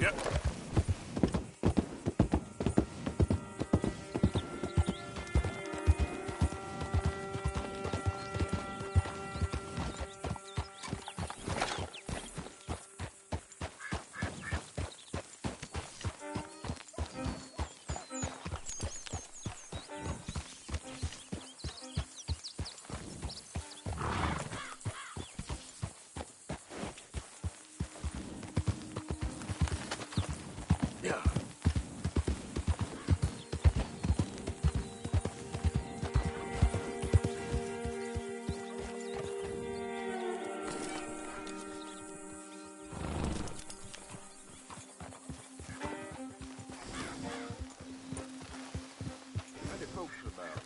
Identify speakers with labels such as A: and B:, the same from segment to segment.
A: Yep. Yeah.
B: What are the folks about?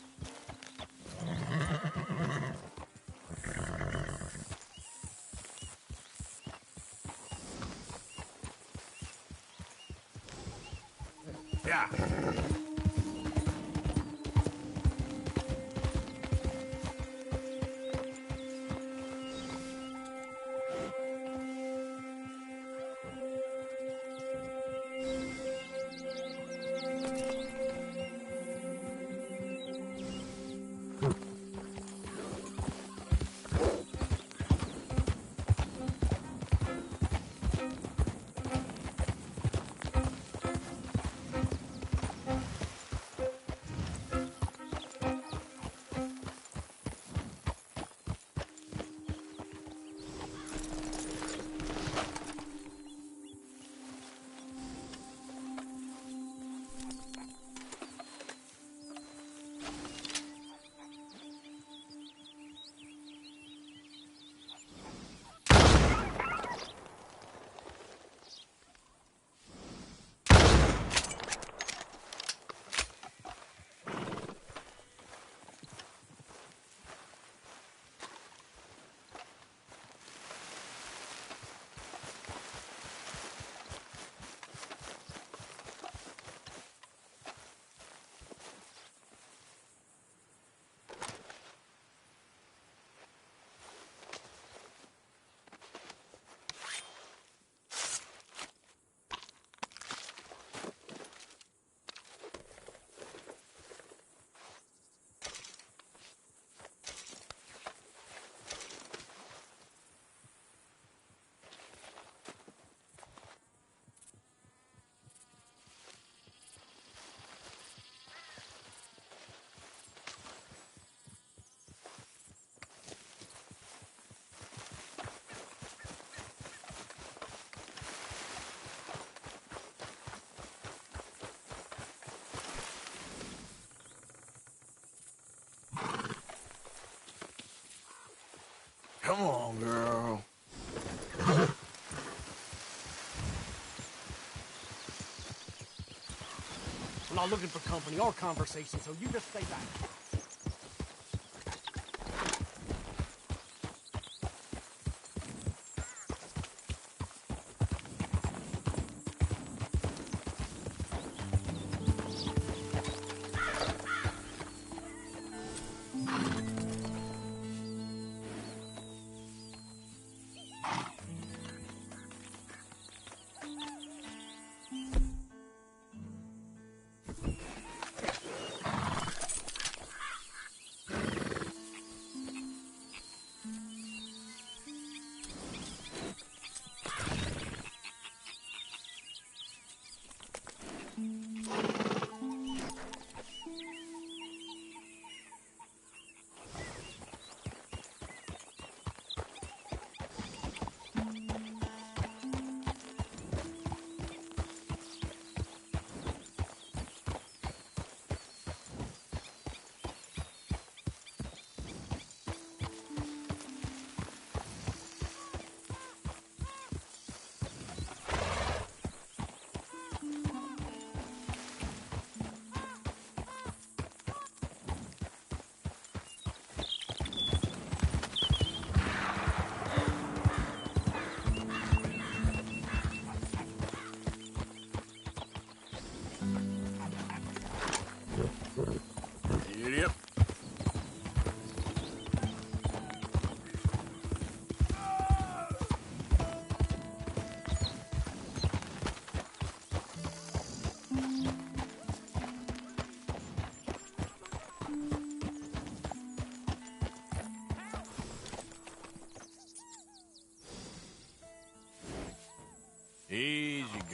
A: Yeah. Come on, girl.
C: I'm not looking for company or conversation, so you just stay back.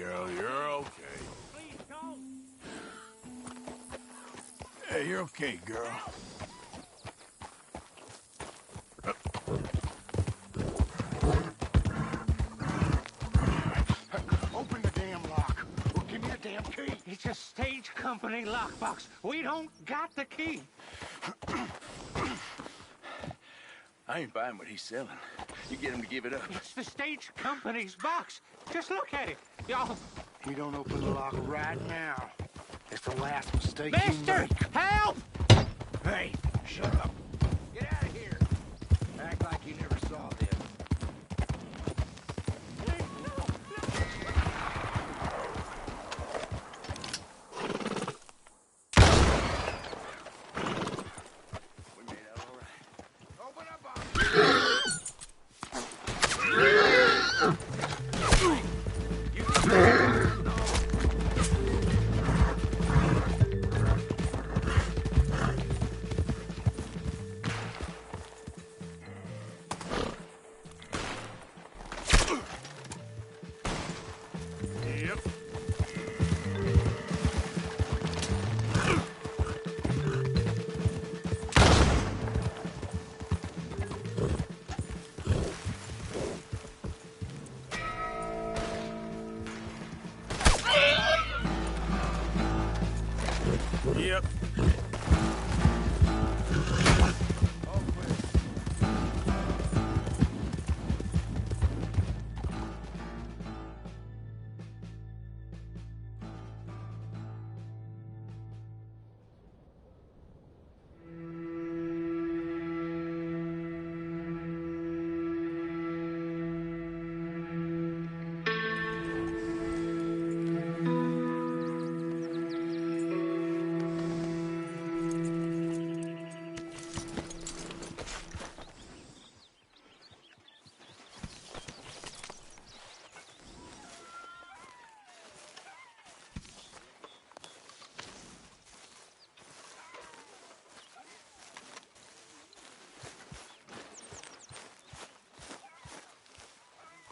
A: girl. You're okay.
C: Please don't.
A: Hey, you're okay, girl.
B: Open the damn lock. Or give me the damn key.
D: It's a stage company lockbox. We don't got the key.
B: I ain't buying what he's selling. You get him to give it up.
D: It's the stage company's box. Just look at it. Y'all.
B: You don't open the lock right now. It's the last mistake you
D: Mister,
B: make.
D: help!
B: Hey, shut up. Get out of here. Act like you never saw this. We made out all right. Open up,
A: Yep. Yep.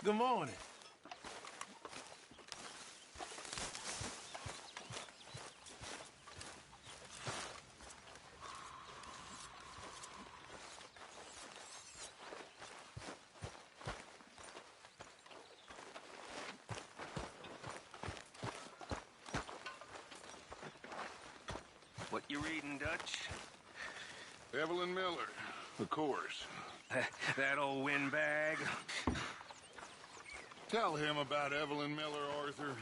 A: Good morning.
D: What you reading, Dutch?
E: Evelyn Miller, of course.
D: That old windbag?
E: Tell him about Evelyn Miller, Arthur.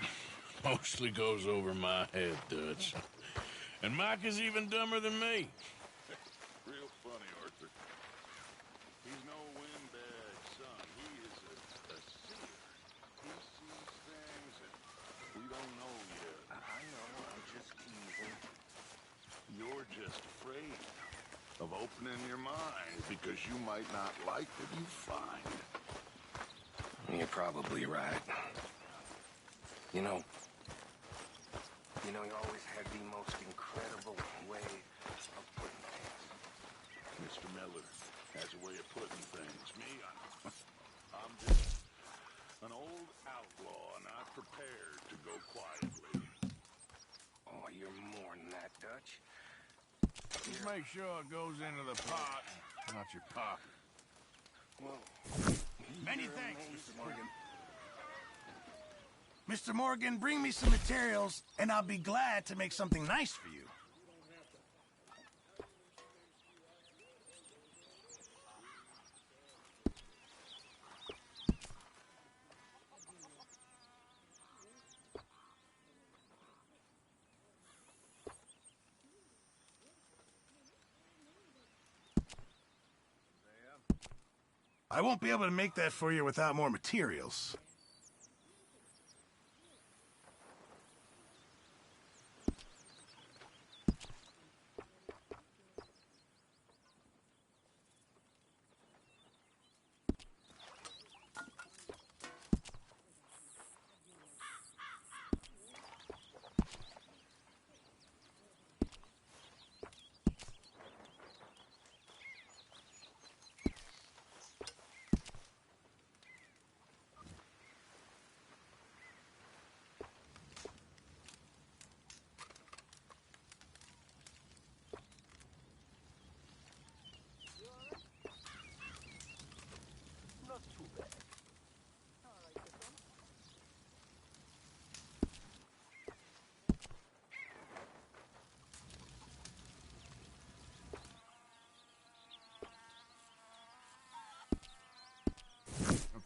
A: Mostly goes over my head, Dutch. And Mike is even dumber than me.
E: Real funny, Arthur. He's no windbag, son. He is a seer. He sees things that we don't know yet.
D: I know, I'm just teasing.
E: You're just afraid of opening your mind because you might not like what you find.
D: You're probably right. You know, you always had the most incredible way of putting things.
E: Mr. Miller has a way of putting things. Me, I'm just an old outlaw, not prepared to go quietly.
D: Oh, you're more than that, Dutch.
A: Just make sure it goes into the pot, not your pocket.
D: Well,
F: Many thanks, Mr. Morgan. Mr. Morgan, bring me some materials, and I'll be glad to make something nice for you. I won't be able to make that for you without more materials.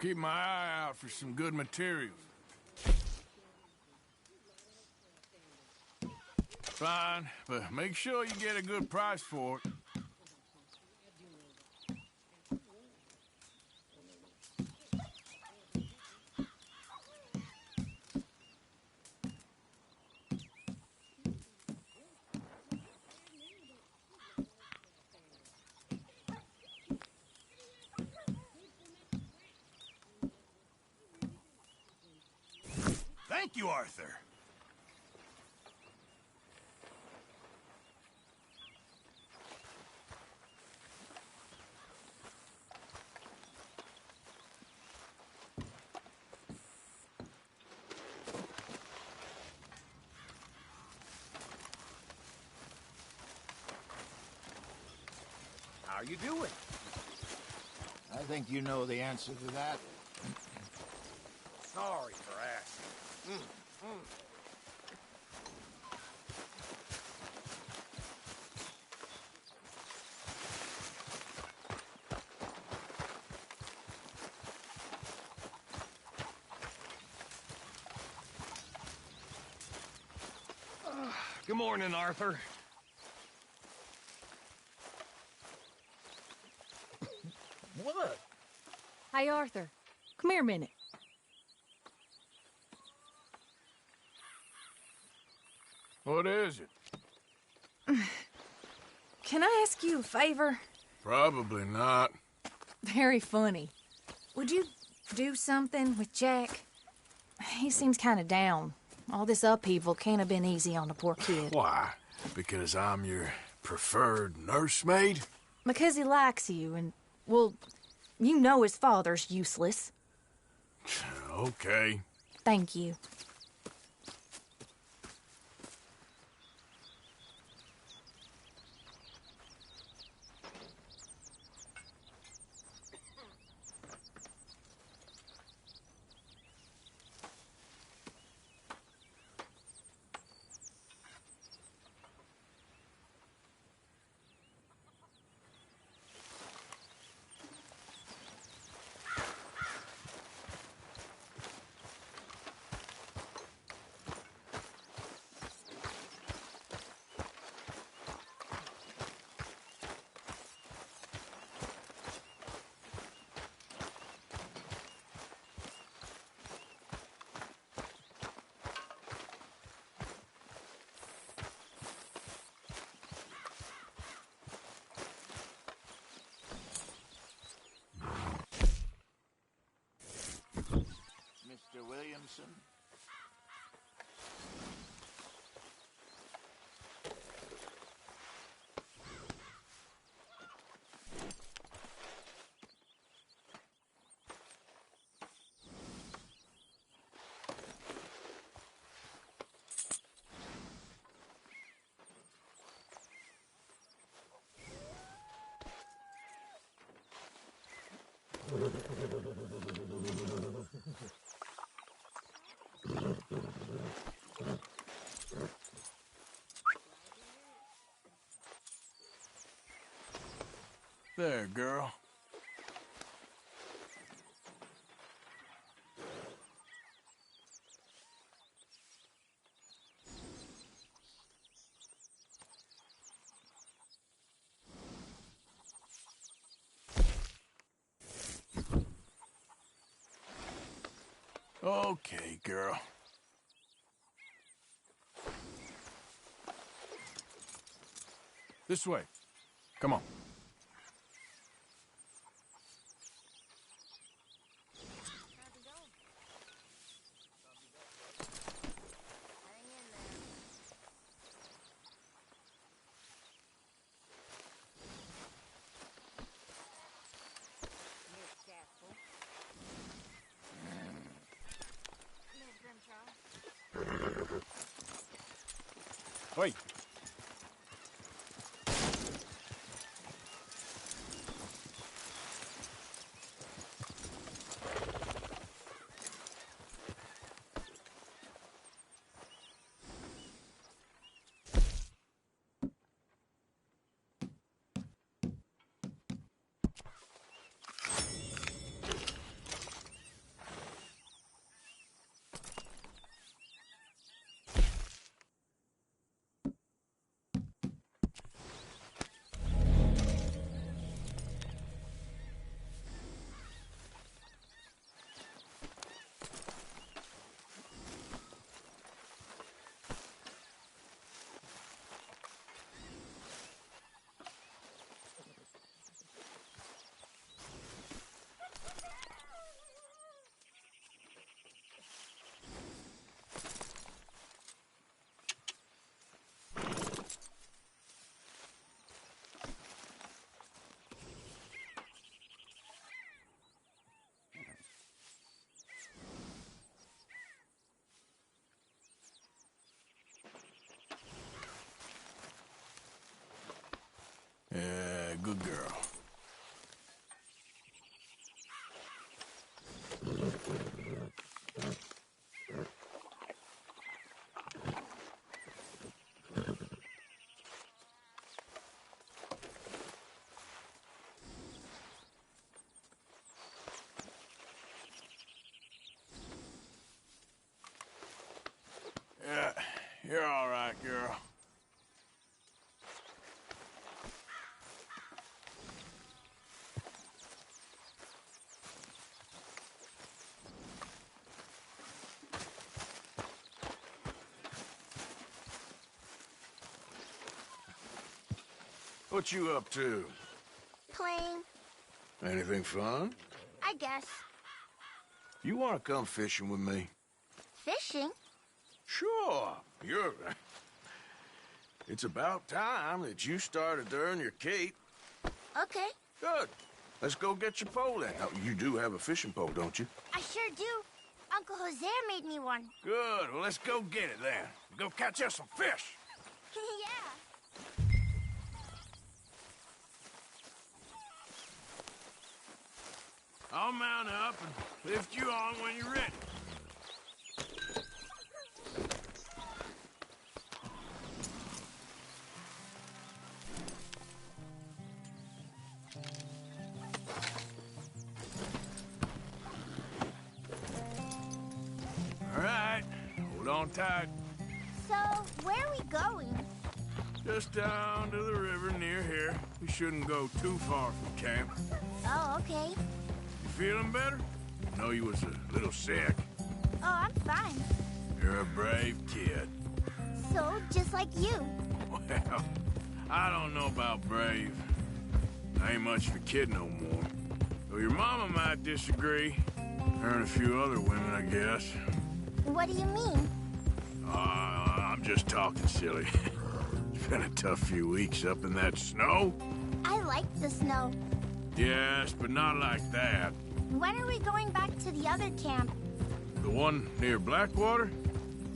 A: keep my eye out for some good materials. Fine, but make sure you get a good price for it.
F: Thank you, Arthur.
B: How you doing? I think you know the answer to that.
C: Sorry for asking. Good morning, Arthur. What?
G: Hey, Arthur. Come here a minute.
A: What is it?
G: Can I ask you a favor?
A: Probably not.
G: Very funny. Would you do something with Jack? He seems kind of down. All this upheaval can't have been easy on the poor kid.
A: Why? Because I'm your preferred nursemaid?
G: Because he likes you and, well, you know his father's useless.
A: Okay.
G: Thank you.
B: Mr. Williamson?
A: There, girl. Okay, girl. This way. Come on. Wait. good girl. Yeah, you're all right, girl. What you up to?
H: Playing,
A: Anything fun?
H: I guess.
A: You want to come fishing with me?
H: Fishing?
A: Sure. You're... It's about time that you started to earn your keep.
H: Okay,
A: Good. Let's go get your pole then. Now, you do have a fishing pole, don't you?
H: I sure do. Uncle Jose made me one.
A: Good. Well, let's go get it then. Go catch us some fish.
H: Yeah.
A: I'll mount up and lift you on when you're ready. All right. Hold on tight.
H: So, where are we going?
A: Just down to the river near here. We shouldn't go too far from camp.
H: Oh, okay.
A: You feeling better? I know you was a little sick.
H: Oh, I'm fine.
A: You're a brave kid.
H: So, just like you.
A: Well, I don't know about brave. I ain't much of a kid no more. Though your mama might disagree. Her and a few other women, I guess.
H: What do you mean?
A: I'm just talking silly. It's been a tough few weeks up in that snow.
H: I like the snow.
A: Yes, but not like that.
H: When are we going back to the other camp?
A: The one near Blackwater?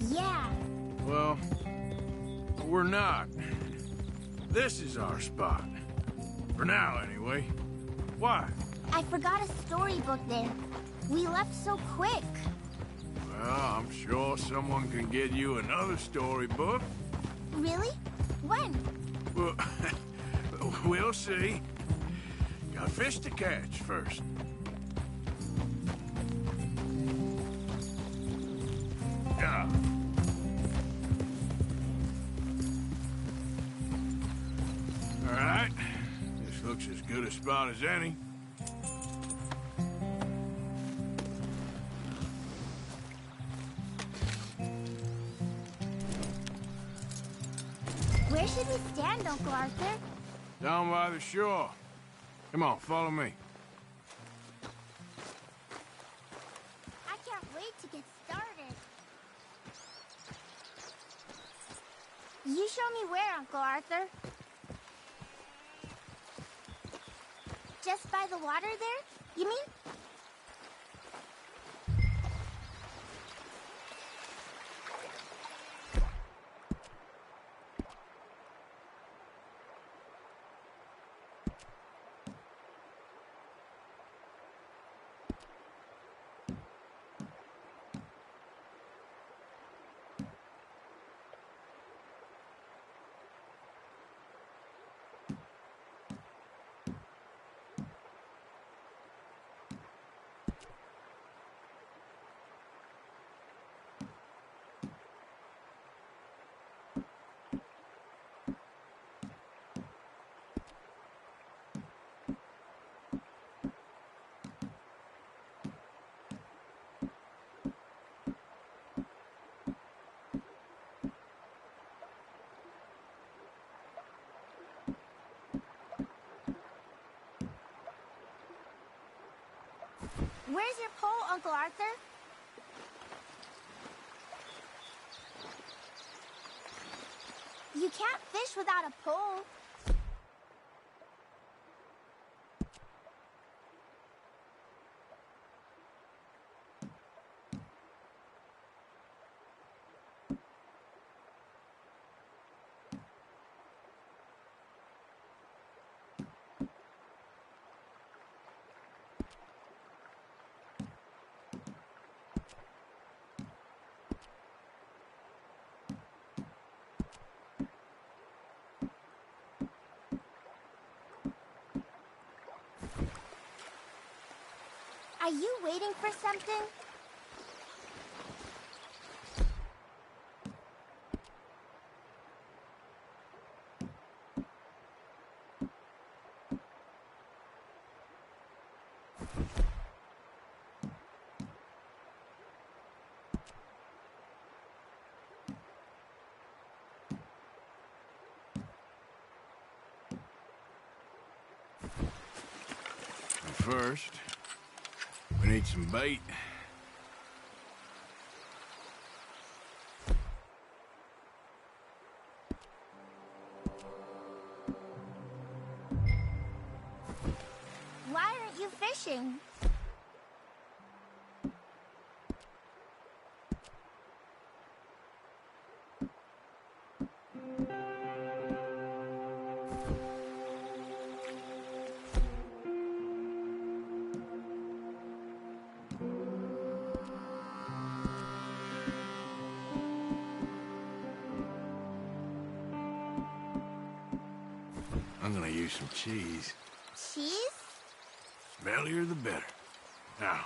H: Yeah.
A: Well, we're not. This is our spot. For now, anyway. Why?
H: I forgot a storybook there. We left so quick.
A: Well, I'm sure someone can get you another storybook.
H: Really? When?
A: Well, we'll see. Got fish to catch first. Yeah. All right. This looks as good a spot as any.
H: Where should we stand, Uncle Arthur?
A: Down by the shore. Come on, follow me.
H: I can't wait to get started. You show me where, Uncle Arthur. Just by the water there, you mean? Where's your pole, Uncle Arthur? You can't fish without a pole. Are you waiting for something?
A: First, we need some bait.
H: Why aren't you fishing?
A: I'm gonna use some cheese.
H: Cheese?
A: Smellier the better. Now,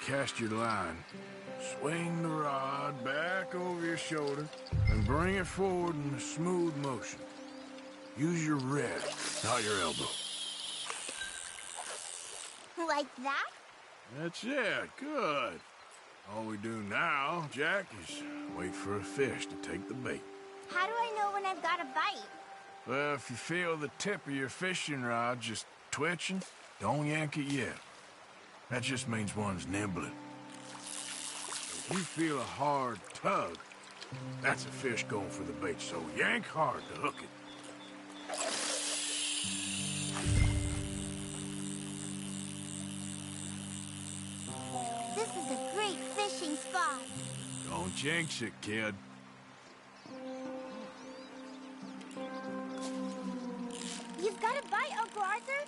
A: cast your line. Swing the rod back over your shoulder and bring it forward in a smooth motion. Use your wrist, not your elbow.
H: Like that?
A: That's it. Good. All we do now, Jack, is wait for a fish to take the bait.
H: How do I know when I've got a bite?
A: Well, if you feel the tip of your fishing rod just twitching, don't yank it yet. That just means one's nibbling. If you feel a hard tug, that's a fish going for the bait, so yank hard to hook it.
H: This is a great fishing spot.
A: Don't jinx it, kid.
H: You've got a bite, Uncle Arthur?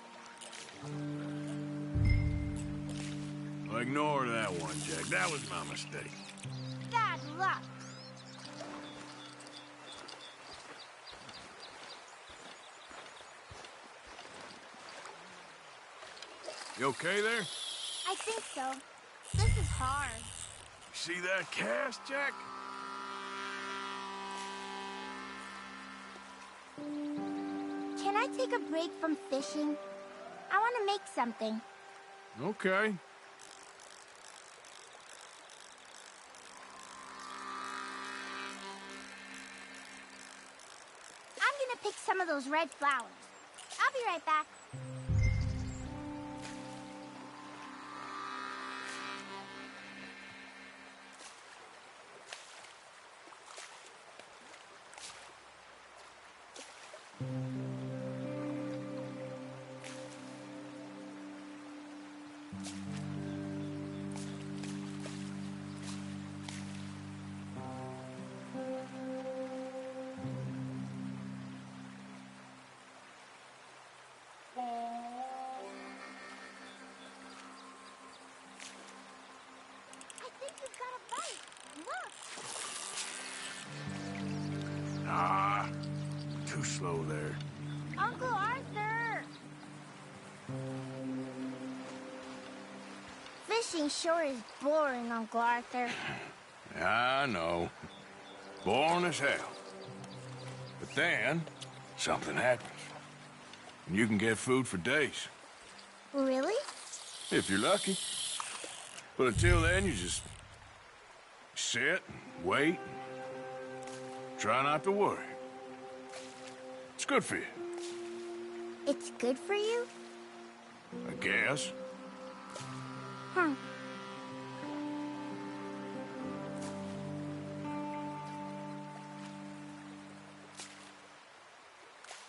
A: Well, ignore that one, Jack. That was my mistake.
H: Bad luck.
A: You okay there?
H: I think so. This is hard.
A: See that cast, Jack?
H: Can I take a break from fishing? I want to make something.
A: Okay.
H: I'm gonna pick some of those red flowers. I'll be right back. I think you've got a bite. Look.
A: Ah, too slow there.
H: Uncle Arthur! Fishing sure is boring, Uncle Arthur.
A: I know. Boring as hell. But then, something happens. And you can get food for days.
H: Really?
A: If you're lucky. But until then, you just sit and wait. And try not to worry. It's good for you,
H: It's good for you?
A: I guess.
H: Hmm.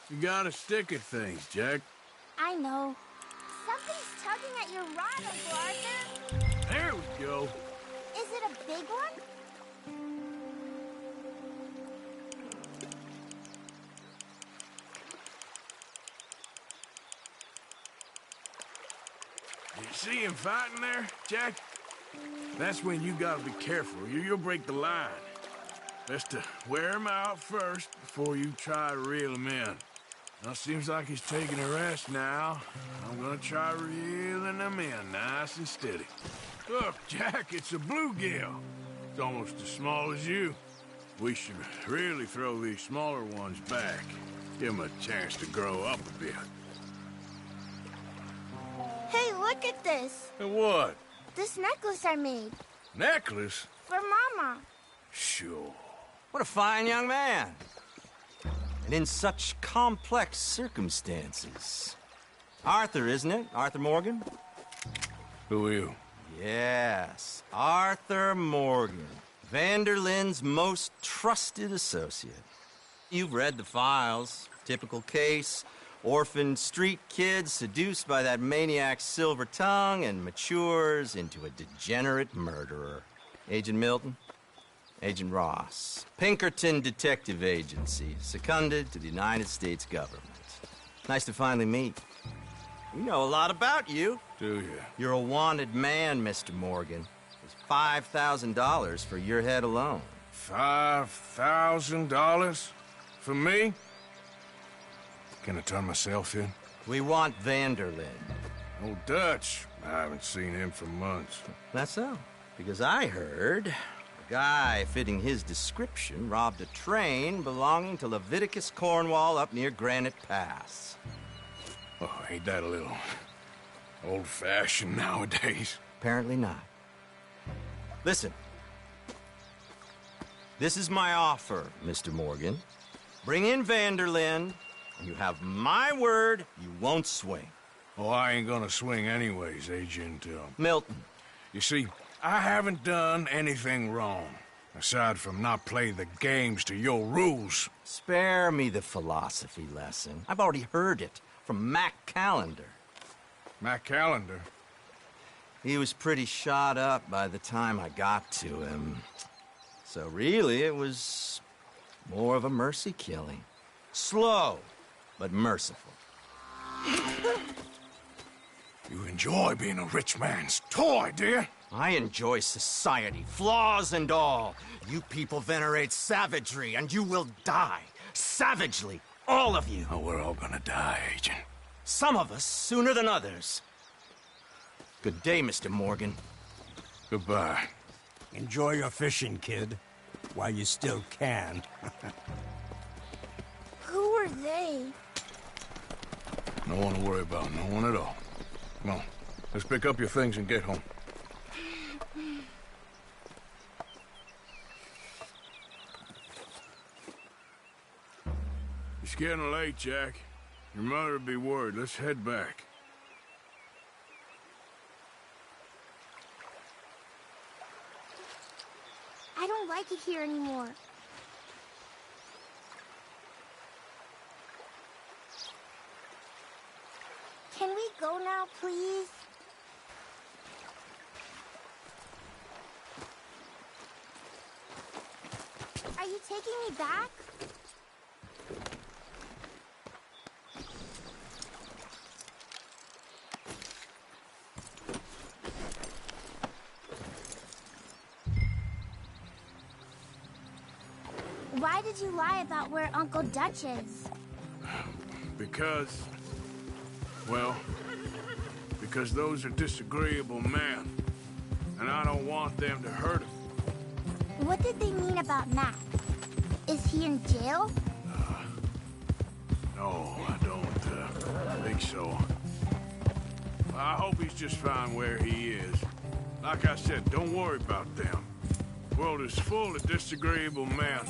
A: You gotta stick at things, Jack.
H: I know. Something's tugging at your rod, Uncle Arthur.
A: There we go.
H: Is it a big one?
A: You see him fighting there, Jack? That's when you gotta be careful. You'll break the line. Best to wear him out first before you try to reel him in. Well, seems like he's taking a rest now. I'm gonna try reeling him in nice and steady. Look, Jack, it's a bluegill. It's almost as small as you. We should really throw these smaller ones back. Give them a chance to grow up a bit.
H: Hey, look at this.
A: And what?
H: This necklace I made.
A: Necklace?
H: For Mama.
A: Sure.
I: What a fine young man. And in such complex circumstances. Arthur, isn't it? Arthur Morgan?
A: Who are you?
I: Yes, Arthur Morgan. Vanderlyn's most trusted associate. You've read the files. Typical case. Orphaned street kid seduced by that maniac's silver tongue and matures into a degenerate murderer. Agent Milton? Agent Ross. Pinkerton Detective Agency, seconded to the United States government. Nice to finally meet. We know a lot about you.
A: Do you?
I: You're a wanted man, Mr. Morgan. There's $5,000 for your head alone.
A: $5,000? For me? Can I turn myself in?
I: We want Vanderlyn.
A: Old Dutch. I haven't seen him for months.
I: That's so. Because I heard a guy fitting his description robbed a train belonging to Leviticus Cornwall up near Granite Pass.
A: Oh, ain't that a little old-fashioned nowadays?
I: Apparently not. Listen. This is my offer, Mr. Morgan. Bring in Vanderlyn, and you have my word you won't swing.
A: Oh, I ain't gonna swing anyways, Agent,
I: Milton.
A: You see, I haven't done anything wrong, aside from not play the games to your rules.
I: Spare me the philosophy lesson. I've already heard it from Mac Callender.
A: Mac Callender?
I: He was pretty shot up by the time I got to him. So really, it was more of a mercy killing. Slow, but merciful.
A: You enjoy being a rich man's toy, do you?
I: I enjoy society, flaws and all. You people venerate savagery, and you will die. Savagely, all of you.
A: Oh, we're all gonna die, Agent.
I: Some of us sooner than others. Good day, Mr. Morgan.
A: Goodbye.
J: Enjoy your fishing, kid, while you still can.
H: Who are they?
A: No one to worry about, no one at all. Come on, let's pick up your things and get home. It's getting late, Jack. Your mother'll be worried. Let's head back.
H: I don't like it here anymore. Can we go now, please? Are you taking me back? Why did you lie about where Uncle Dutch is?
A: Because... well, because those are disagreeable men. And I don't want them to hurt him.
H: What did they mean about Mac? Is he in jail?
A: No, I don't think so. I hope he's just fine where he is. Like I said, don't worry about them. The world is full of disagreeable men.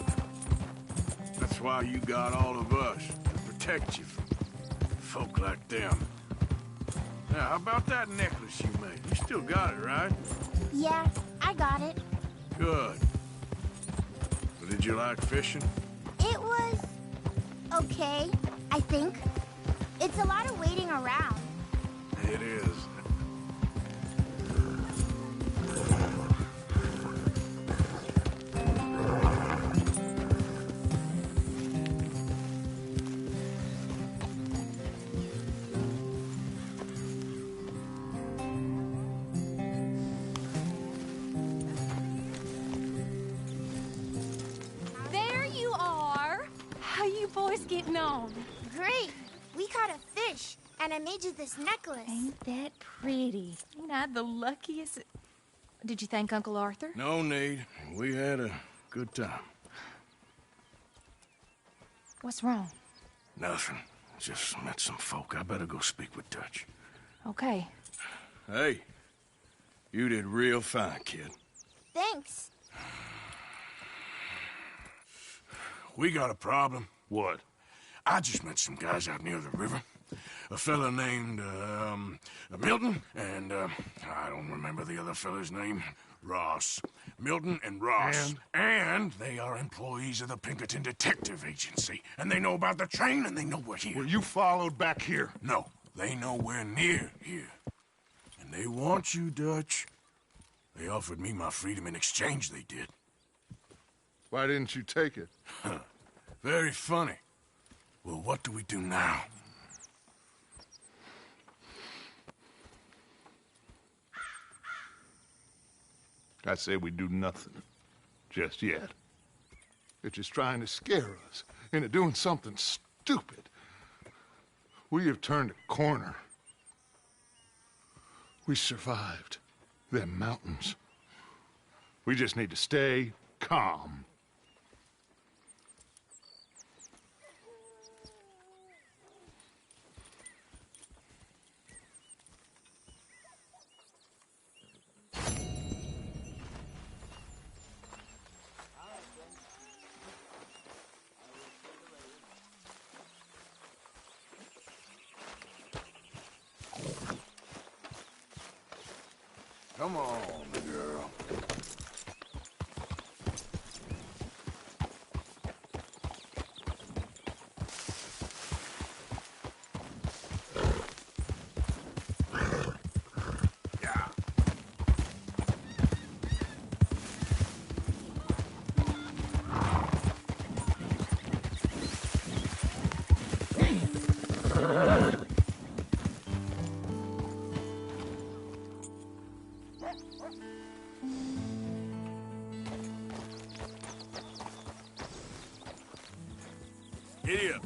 A: That's why you got all of us, to protect you from folk like them. Now, how about that necklace you made? You still got it, right?
H: Yeah, I got it.
A: Good. But did you like fishing?
H: It was... okay, I think. It's a lot of waiting around.
A: It is.
G: There you are. How you boys getting on?
H: Great. and I made you this necklace.
G: Ain't that pretty? Ain't I the luckiest? Did you thank Uncle Arthur?
A: No need. We had a good time.
G: What's wrong?
A: Nothing. Just met some folk. I better go speak with Dutch.
G: Okay.
A: Hey, you did real fine, kid.
H: Thanks.
A: We got a problem.
E: What?
A: I just met some guys out near the river. A fella named, Milton, and, I don't remember the other fella's name. Ross. Milton and Ross. And they are employees of the Pinkerton Detective Agency. And they know about the train, and they know we're here.
E: Were you followed back here?
A: No, they know we're near here. And they want you, Dutch. They offered me my freedom in exchange, they did.
E: Why didn't you take it?
A: Very funny. Well, what do we do now?
E: I say we do nothing. Just yet. They're just trying to scare us into doing something stupid. We have turned a corner. We survived them mountains. We just need to stay calm.
A: Come on, girl. Yeah. Giddy up.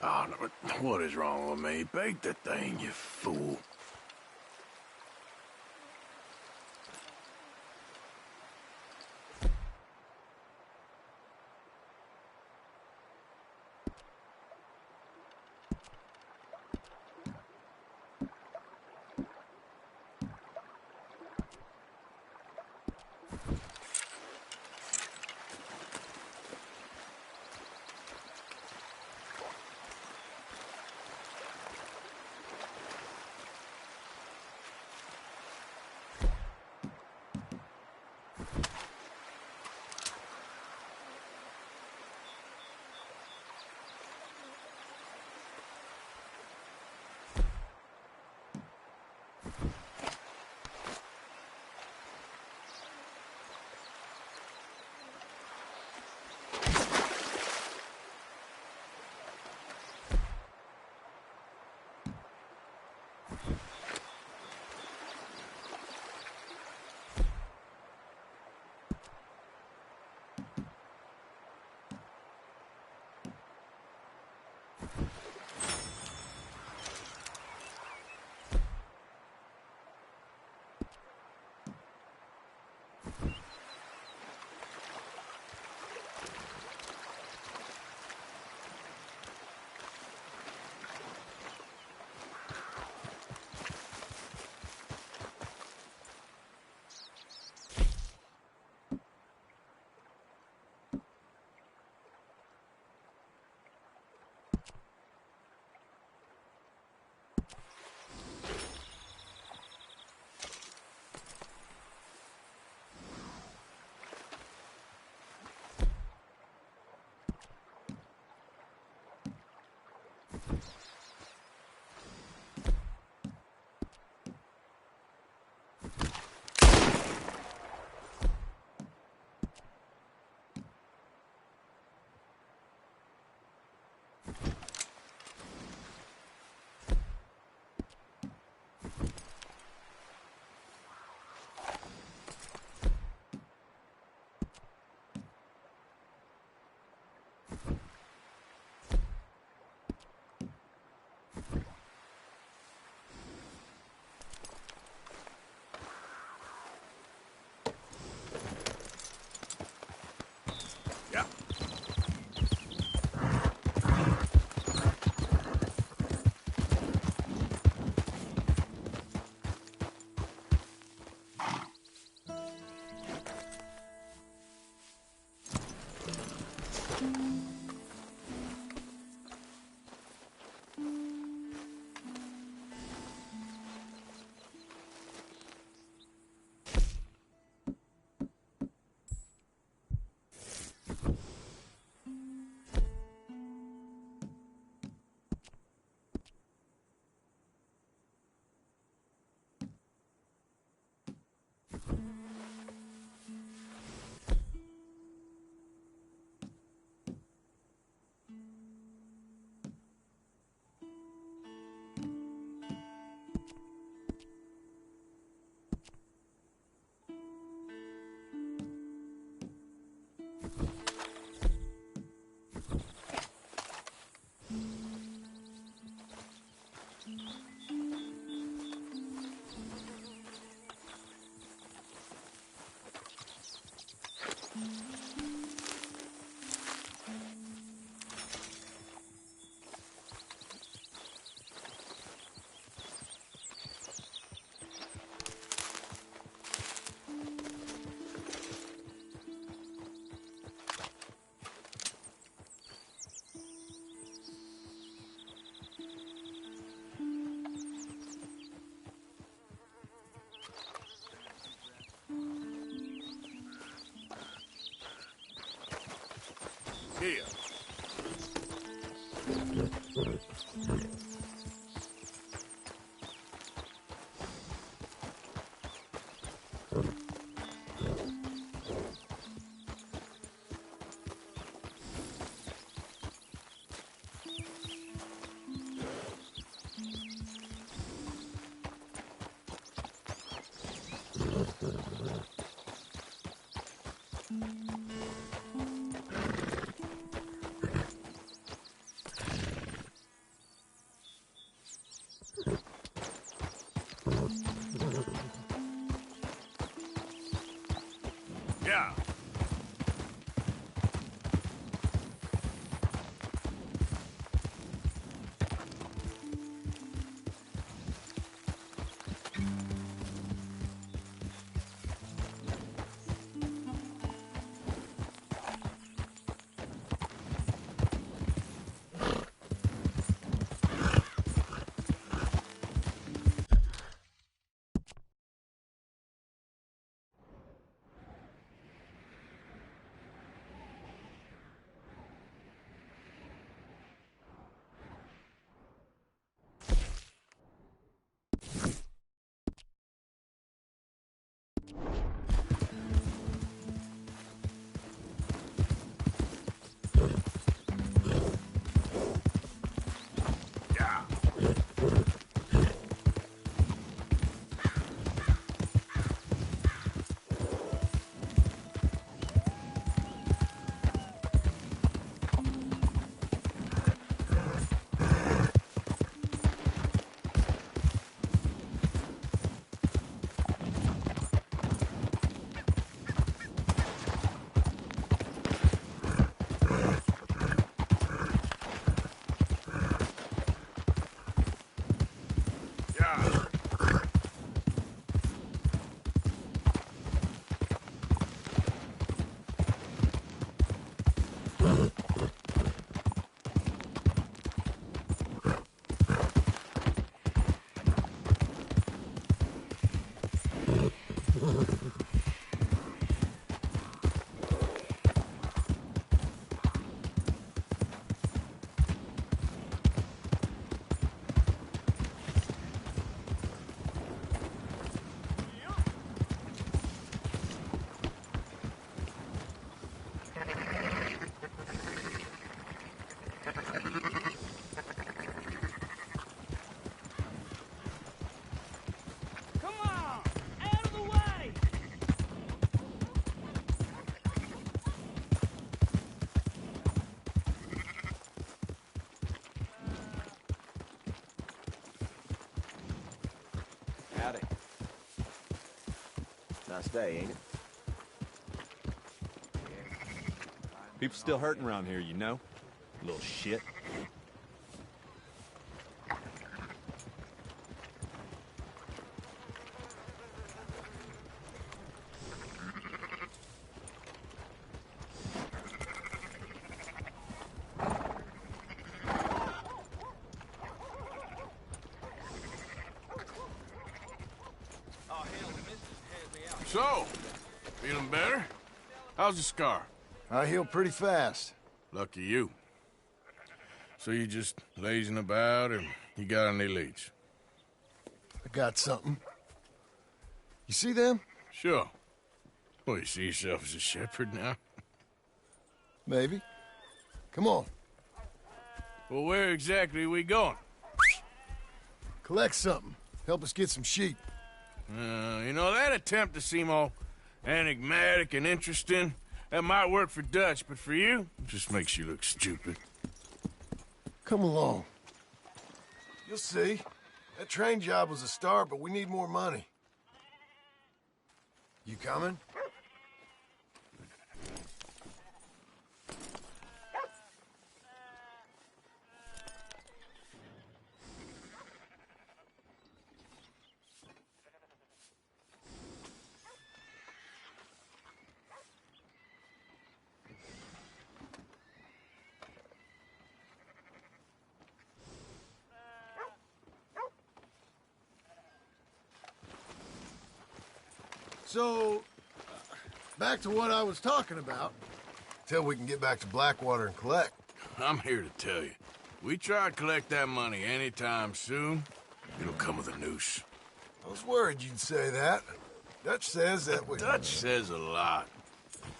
A: Oh, no, what is wrong with me? Bake the thing, you fool. Here.
K: nice day, ain't it?
L: People still hurting around here, you know? Little shit.
A: So, feeling better? How's the scar?
M: I heal pretty fast.
A: Lucky you. So you just lazing about, or you got any leads?
M: I got something. You see them?
A: Sure. Well, you see yourself as a shepherd now?
M: Maybe. Come on.
A: Well, where exactly are we going?
M: Collect something. Help us get some sheep.
A: You know, that attempt to seem all enigmatic and interesting, that might work for Dutch, but for you, it just makes you look stupid.
M: Come along. You'll see. That train job was a start, but we need more money. You coming? So, back to what I was talking about. Till we can get back to Blackwater and collect.
A: I'm here to tell you, we try to collect that money anytime soon, it'll come with a noose.
M: I was worried you'd say that. Dutch says that we...
A: Dutch says a lot.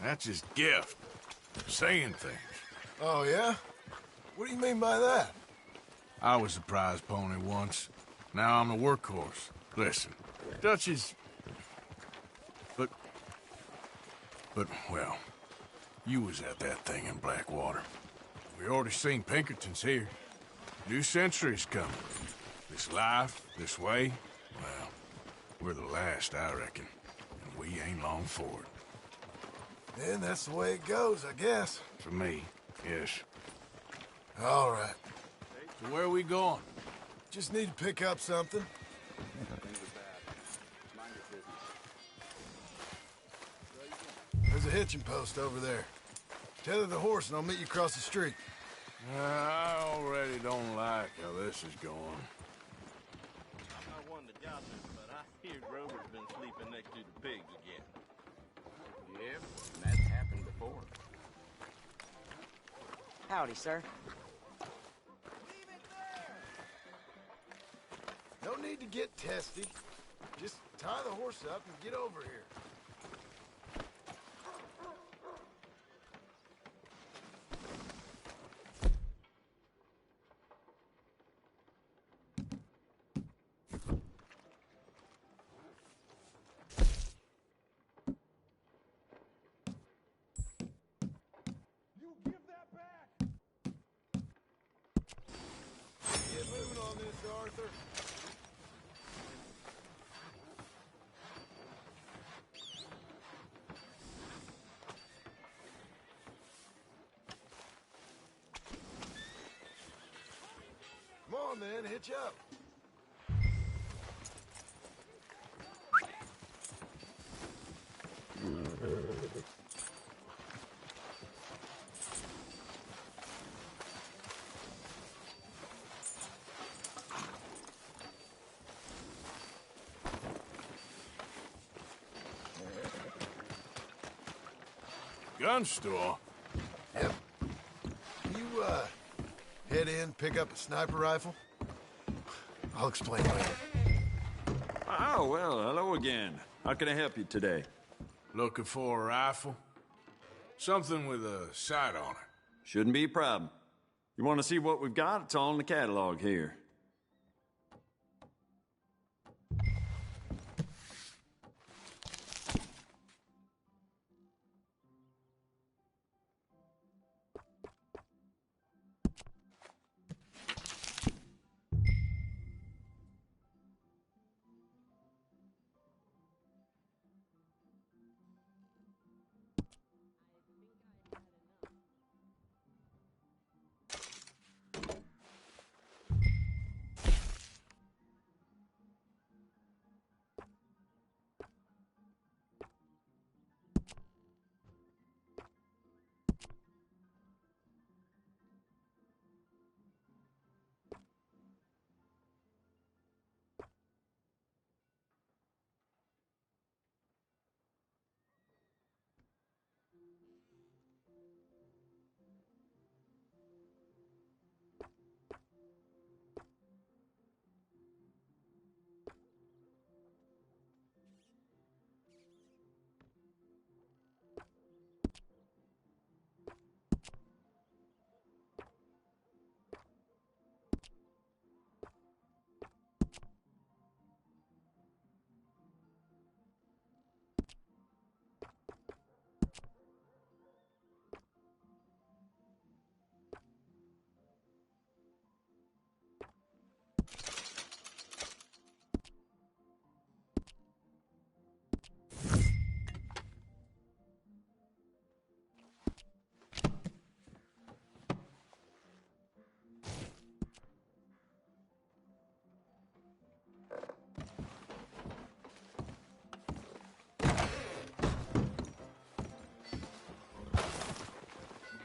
A: That's his gift. Saying things.
M: Oh, yeah? What do you mean by that?
A: I was the prize pony once. Now I'm the workhorse. Listen, Dutch is... But, well, you was at that thing in Blackwater. We already seen Pinkertons here. New century's coming. This life, this way, well, we're the last, I reckon. And we ain't long for it.
M: Then that's the way it goes, I guess.
A: For me, yes.
M: All right.
A: So where are we going?
M: Just need to pick up something. There's a hitching post over there. Tether the horse and I'll meet you across the street.
A: I already don't like how this is going.
I: I won the gossip, but I hear Grover's been sleeping next to the pigs again.
B: Yeah, that's happened before.
N: Howdy, sir.
M: No need to get testy. Just tie the horse up and get over here. Get moving on this, Arthur. Come on, then, hitch up.
A: Gun store?
M: Yep. You, head in, pick up a sniper rifle? I'll explain later.
O: Oh, well, hello again. How can I help you today?
A: Looking for a rifle? Something with a sight on it.
O: Shouldn't be a problem. You want to see what we've got? It's all in the catalog here.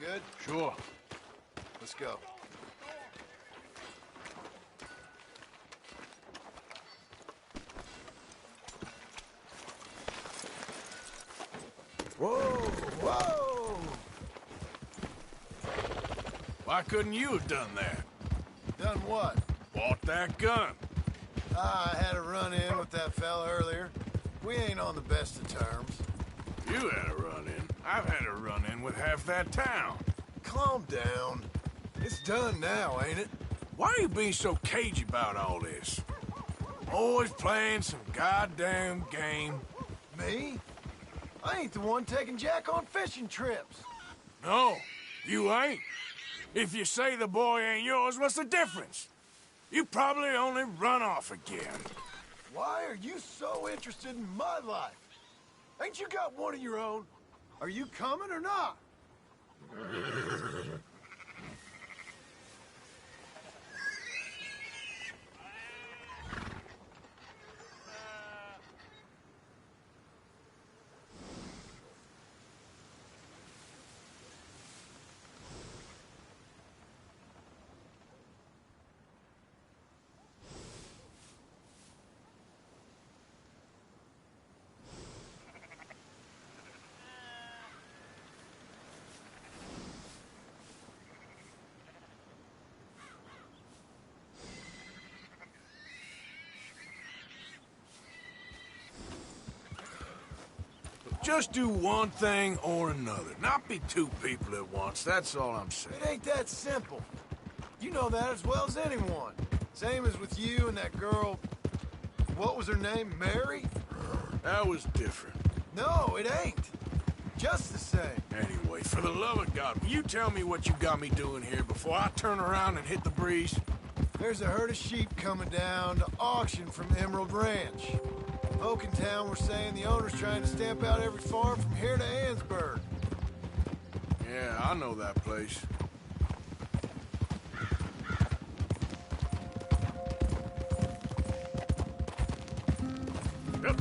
M: Good?
A: Sure.
M: Let's go.
A: Whoa, whoa! Why couldn't you have done that?
M: Done what?
A: Bought that gun.
M: I had a run-in with that fella earlier. We ain't on the best of terms.
A: You had a run-in. I've had a run-in with half that town.
M: Calm down. It's done now, ain't it?
A: Why are you being so cagey about all this? Always playing some goddamn game.
M: Me? I ain't the one taking Jack on fishing trips.
A: No, you ain't. If you say the boy ain't yours, what's the difference? You probably only run off again.
M: Why are you so interested in my life? Ain't you got one of your own? Are you coming or not?
A: Just do one thing or another. Not be two people at once, that's all I'm saying.
M: It ain't that simple. You know that as well as anyone. Same as with you and that girl... What was her name? Mary?
A: That was different.
M: No, it ain't. Just the same.
A: Anyway, for the love of God, will you tell me what you got me doing here before I turn around and hit the breeze?
M: There's a herd of sheep coming down to auction from Emerald Ranch. Folk in town were saying the owner's trying to stamp out every farm from here to Ansburg.
A: Yeah, I know that place. Yep.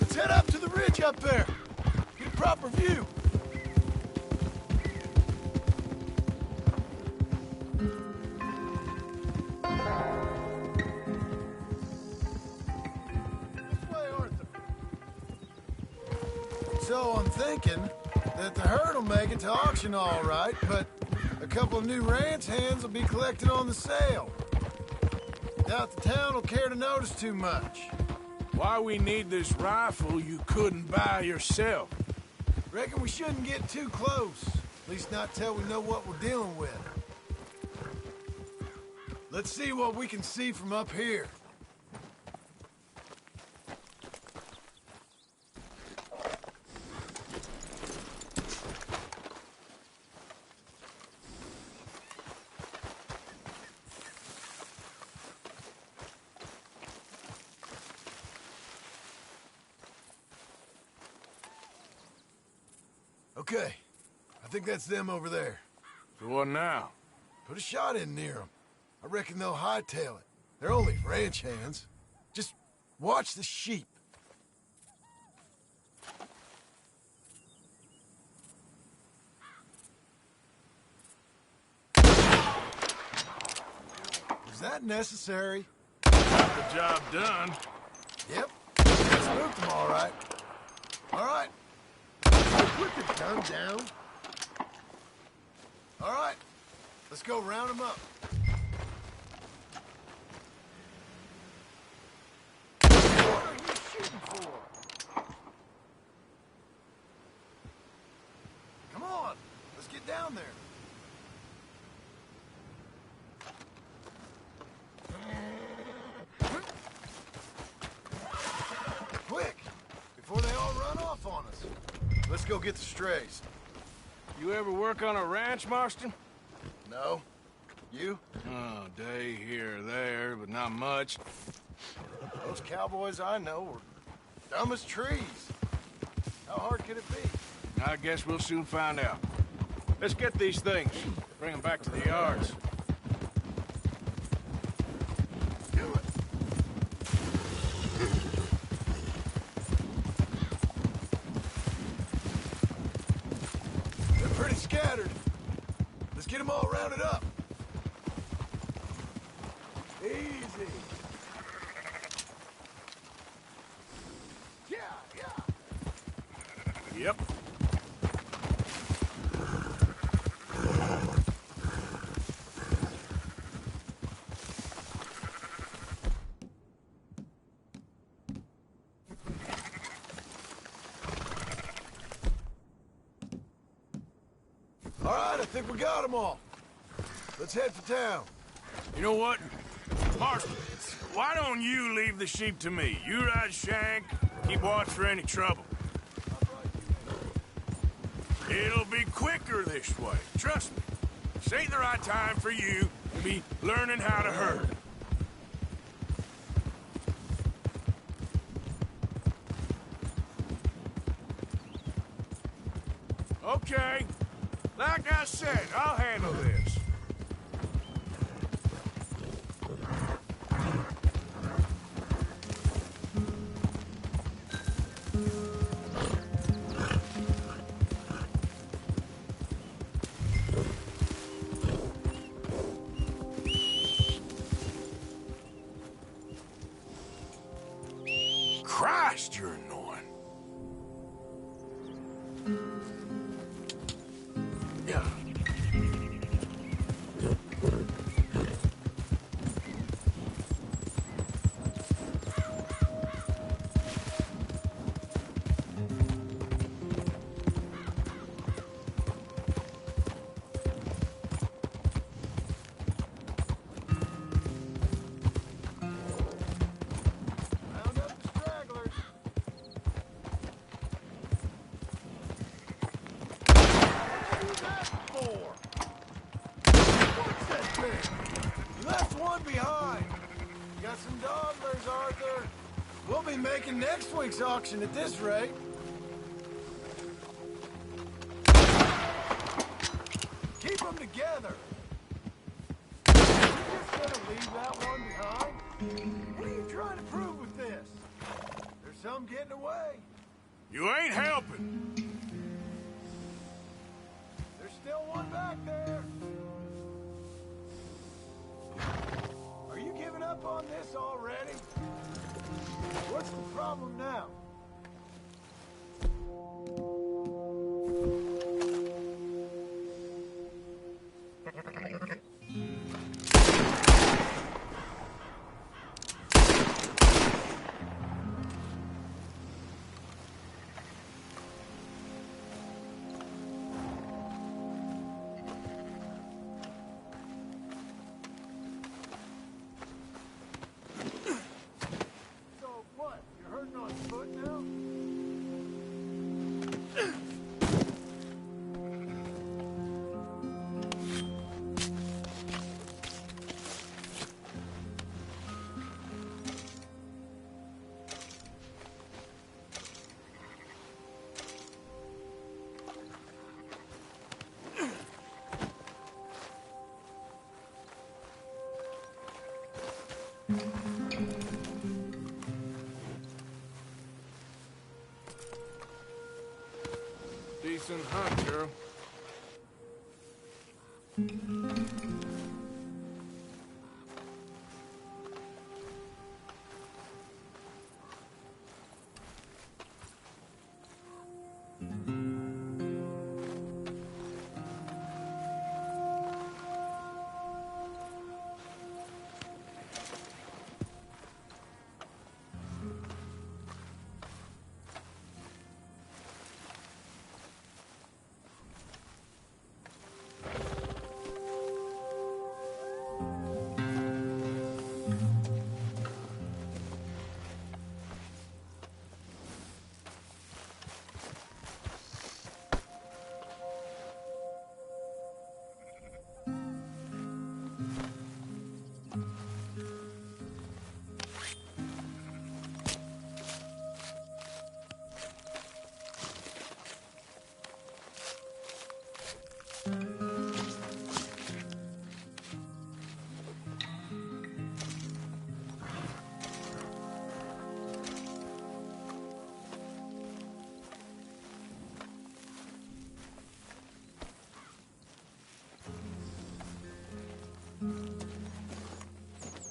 M: Let's head up to the ridge up there. Get a proper view. This way, Arthur. So I'm thinking that the herd will make it to auction all right, but a couple of new ranch hands will be collected on the sale. Doubt the town will care to notice too much.
A: Why we need this rifle you couldn't buy yourself?
M: Reckon we shouldn't get too close. At least not till we know what we're dealing with. Let's see what we can see from up here. Okay, I think that's them over there.
A: So what now?
M: Put a shot in near them. I reckon they'll hightail it. They're only ranch hands. Just watch the sheep. Was that necessary?
A: Got the job done.
M: Yep. Spooked them all right. All right. Put the gun down. All right. Let's go round them up. What are you shooting for? Come on. Let's get down there. go get the strays.
A: You ever work on a ranch, Marston?
M: No? You?
A: Oh, day here or there, but not much.
M: Those cowboys I know were dumb as trees. How hard could it be?
A: I guess we'll soon find out. Let's get these things. Bring them back to the yards.
M: They're pretty scattered. Let's get them all rounded up. Easy.
A: Yep.
M: All right, I think we got them all. Let's head for town.
A: You know what? Marston, why don't you leave the sheep to me? You ride Shank, keep watch for any trouble. It'll be quicker this way, trust me. This ain't the right time for you to be learning how to herd. Okay, like I said, I'll handle this. Christ, you're annoying. Yeah.
M: Round up the stragglers. What you do that for? What's that thing? You left one behind. You got some dawdlers, Arthur. We'll be making next week's auction at this rate. Keep them together. You just gonna leave that one behind? What are you trying to prove with this? There's some getting away.
A: You ain't helping.
M: There's still one back there. Are you giving up on this already? What's the problem now? So what? You're hurting on foot now?
A: Decent hunt, girl.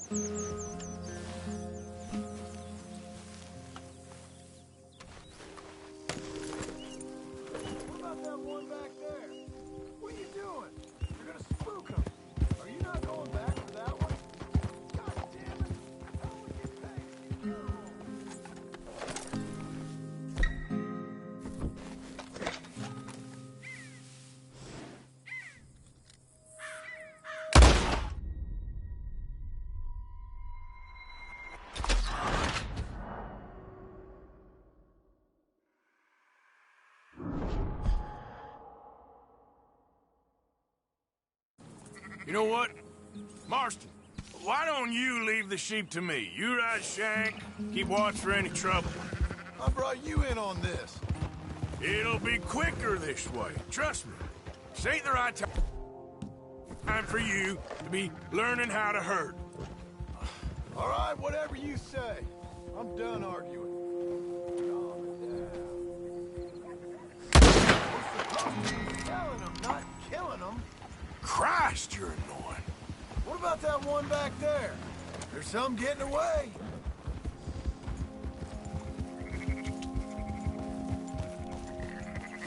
M: What about that one back there? What are you doing? You're gonna spook him. Are you not going back for that one? God damn it! How will we get back if you go?
A: You know what? Marston, why don't you leave the sheep to me? You ride Shank, keep watch for any trouble.
M: I brought you in on this.
A: It'll be quicker this way. Trust me. This ain't the right time for you to be learning how to herd.
M: All right, whatever you say. I'm done arguing. We're supposed to be telling them, not killing them.
A: Christ, you're annoying.
M: What about that one back there? There's some getting away.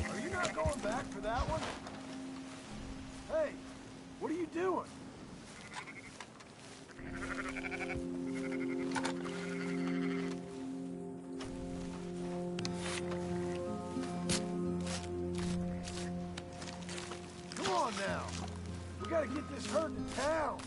M: Are you not going back for that one? Hey, what are you doing? Come on now. We gotta get this herd to town.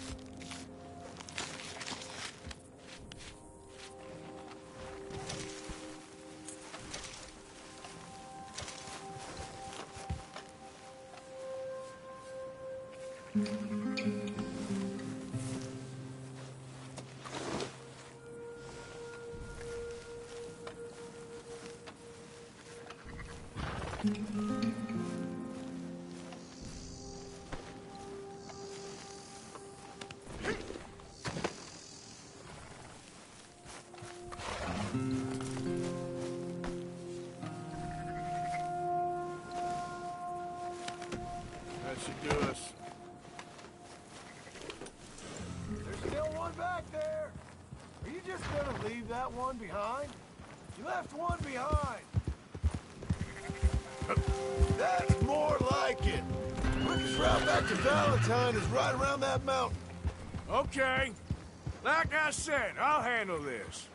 A: That should do us.
M: There's still one back there. Are you just gonna leave that one behind? You left one behind. That's more like it. Quickest route back to Valentine is right around that mountain.
A: Okay. Like I said, I'll handle this.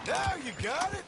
M: Now you got it.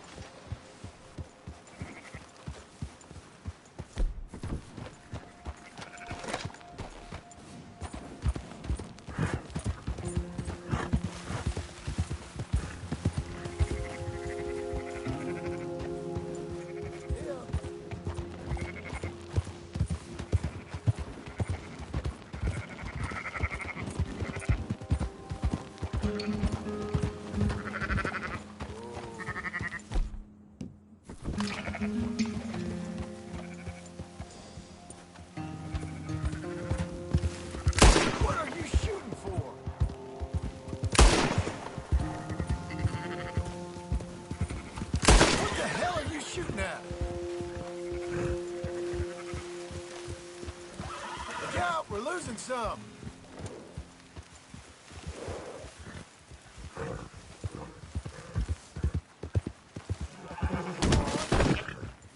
M: we're losing some.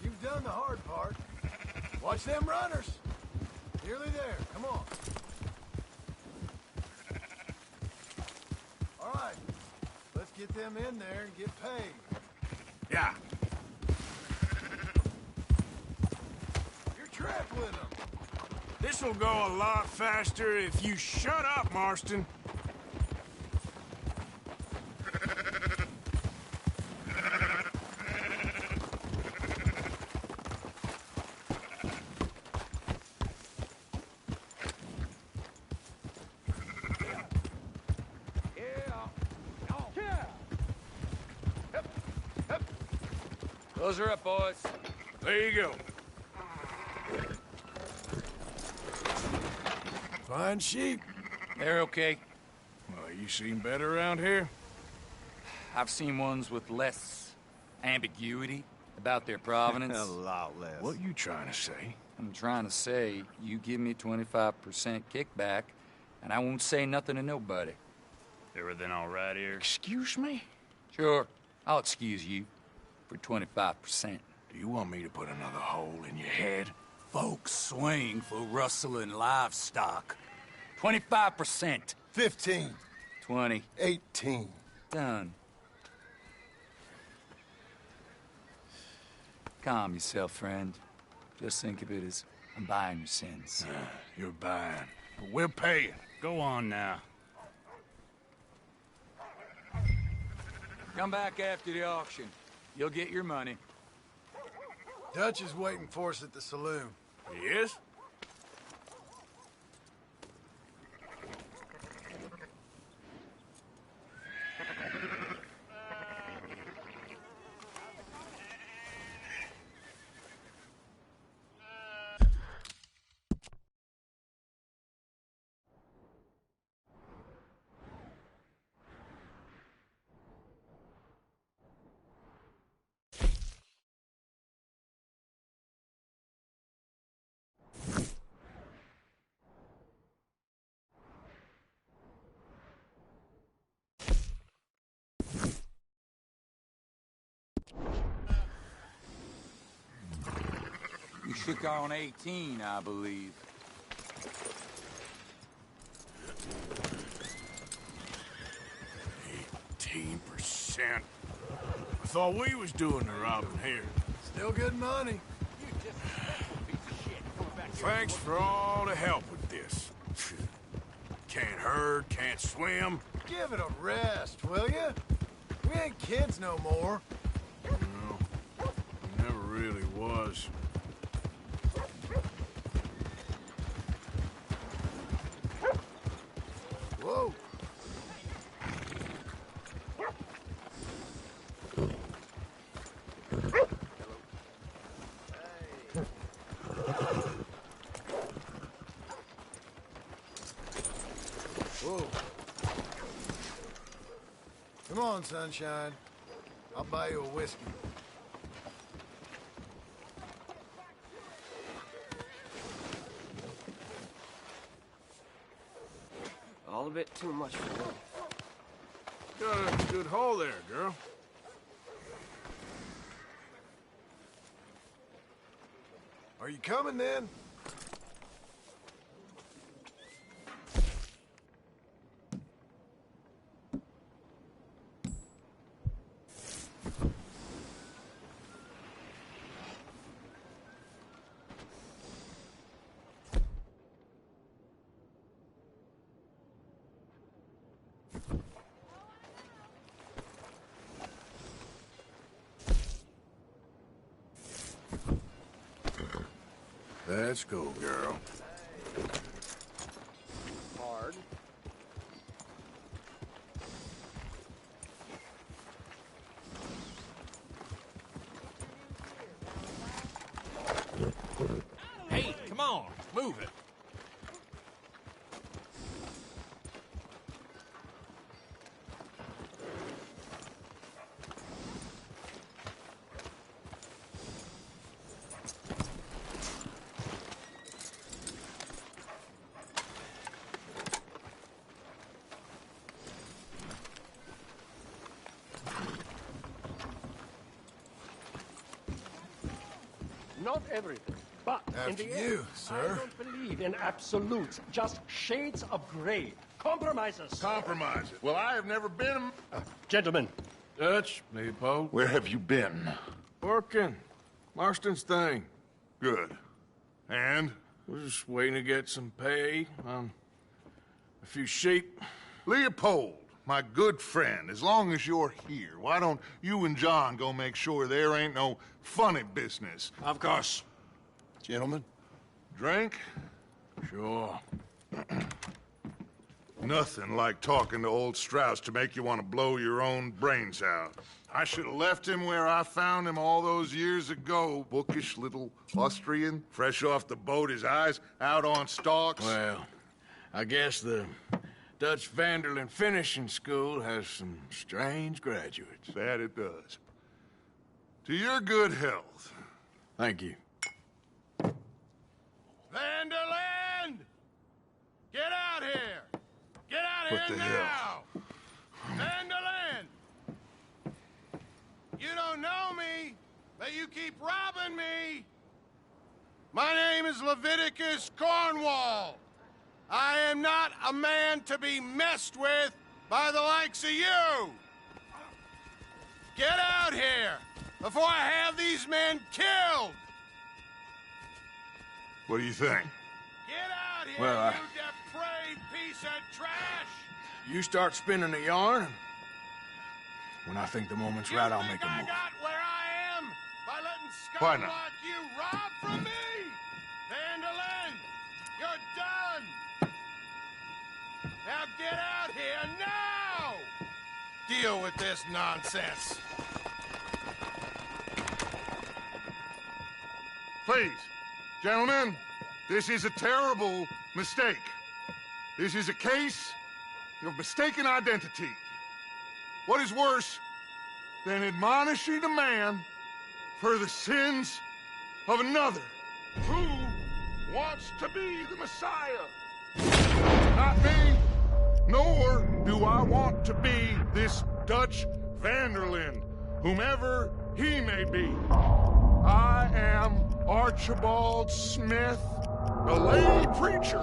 M: You've done the hard part. Watch them runners. Nearly there. Come on. All right. Let's get them in there and get paid.
A: Yeah.
M: You're trampling them.
A: This'll go a lot faster if you shut up, Marston.
B: Those are up, boys.
A: There you go.
M: Fine sheep.
B: They're okay.
A: Well, you seen better around here?
B: I've seen ones with less ambiguity about their provenance.
L: A lot less.
A: What you trying to say?
B: I'm trying to say, you give me 25% kickback, and I won't say nothing to nobody.
K: Everything all right here?
A: Excuse me?
B: Sure, I'll excuse you for 25%.
A: Do you want me to put another hole in your head?
B: Folks swing for rustling livestock. 25%.
M: 15.
B: 20.
M: 18.
B: Done. Calm yourself, friend. Just think of it as I'm buying your sins.
A: You're buying. But we're paying.
K: Go on now.
B: Come back after the auction. You'll get your money.
M: Dutch is waiting for us at the saloon.
A: He is?
B: You shook on 18, I believe.
A: %. I thought we was doing the robbing here.
M: Still good money.
A: Thanks for all the help with this. Can't herd, can't swim.
M: Give it a rest, will you? We ain't kids no more.
A: No, he never really was.
M: Whoa. Whoa. Come on, sunshine. I'll buy you a whiskey.
C: All a bit too much for me.
A: Got a good haul there, girl.
M: Are you coming then?
A: Let's go, girl.
C: Hard.
L: Hey, come on, move it.
N: everything. But in
M: After
N: the
M: you,
N: end,
M: sir.
N: I don't believe in absolutes, just shades of gray. Compromises.
E: Compromises. Well, I have never been...
N: Gentlemen.
A: Dutch, Leopold.
E: Where have you been?
A: Working. Marston's thing.
E: Good. And?
A: We're just waiting to get some pay on a few sheep.
E: Leopold, my good friend, as long as you're here, why don't you and John go make sure there ain't no funny business?
J: Of course. Gentlemen?
E: Drink?
A: Sure.
E: Nothing like talking to old Strauss to make you want to blow your own brains out. I should have left him where I found him all those years ago. Bookish little Austrian, fresh off the boat, his eyes out on stalks.
A: Well, I guess the Dutch Vanderlyn Finishing School has some strange graduates.
E: That it does. To your good health.
A: Thank you.
M: Vanderland! Get out here! Get out
E: What
M: here
E: the
M: now!
E: hell?
M: Vanderland! You don't know me, but you keep robbing me! My name is Leviticus Cornwall. I am not a man to be messed with by the likes of you! Get out here before I have these men killed!
E: What do you think?
M: Get out here,
A: Well,
M: you depraved piece of trash!
A: You start spinning the yarn, and when I think the moment's right, I'll make a
M: I
A: move.
M: got where I am by letting
E: Why
M: scum
E: not?
M: like you rob from me! Vanderlyn, you're done! Now get out here now! Deal with this nonsense.
E: Please, gentlemen, this is a terrible mistake. This is a case of mistaken identity. What is worse than admonishing a man for the sins of another? Who wants to be the Messiah? Not me, nor do I want to be this Dutch Vanderlyn, whomever he may be. I am Archibald Smith, a lay preacher.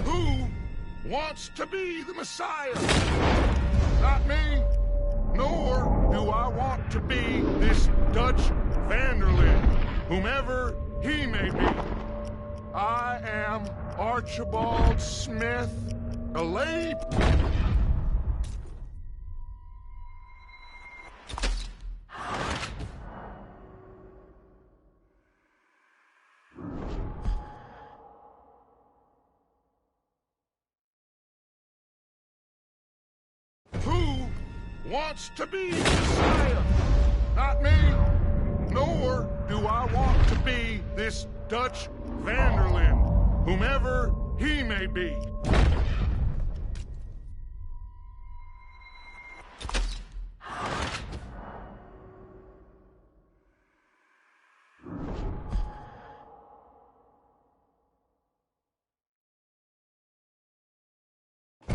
E: Who wants to be the Messiah? Not me, nor do I want to be this Dutch Vanderlyn, whomever he may be. I am Archibald Smith, a lay... Who wants to be the Messiah? Not me, nor do I want to be this Dutch Vanderlyn, whomever he may be.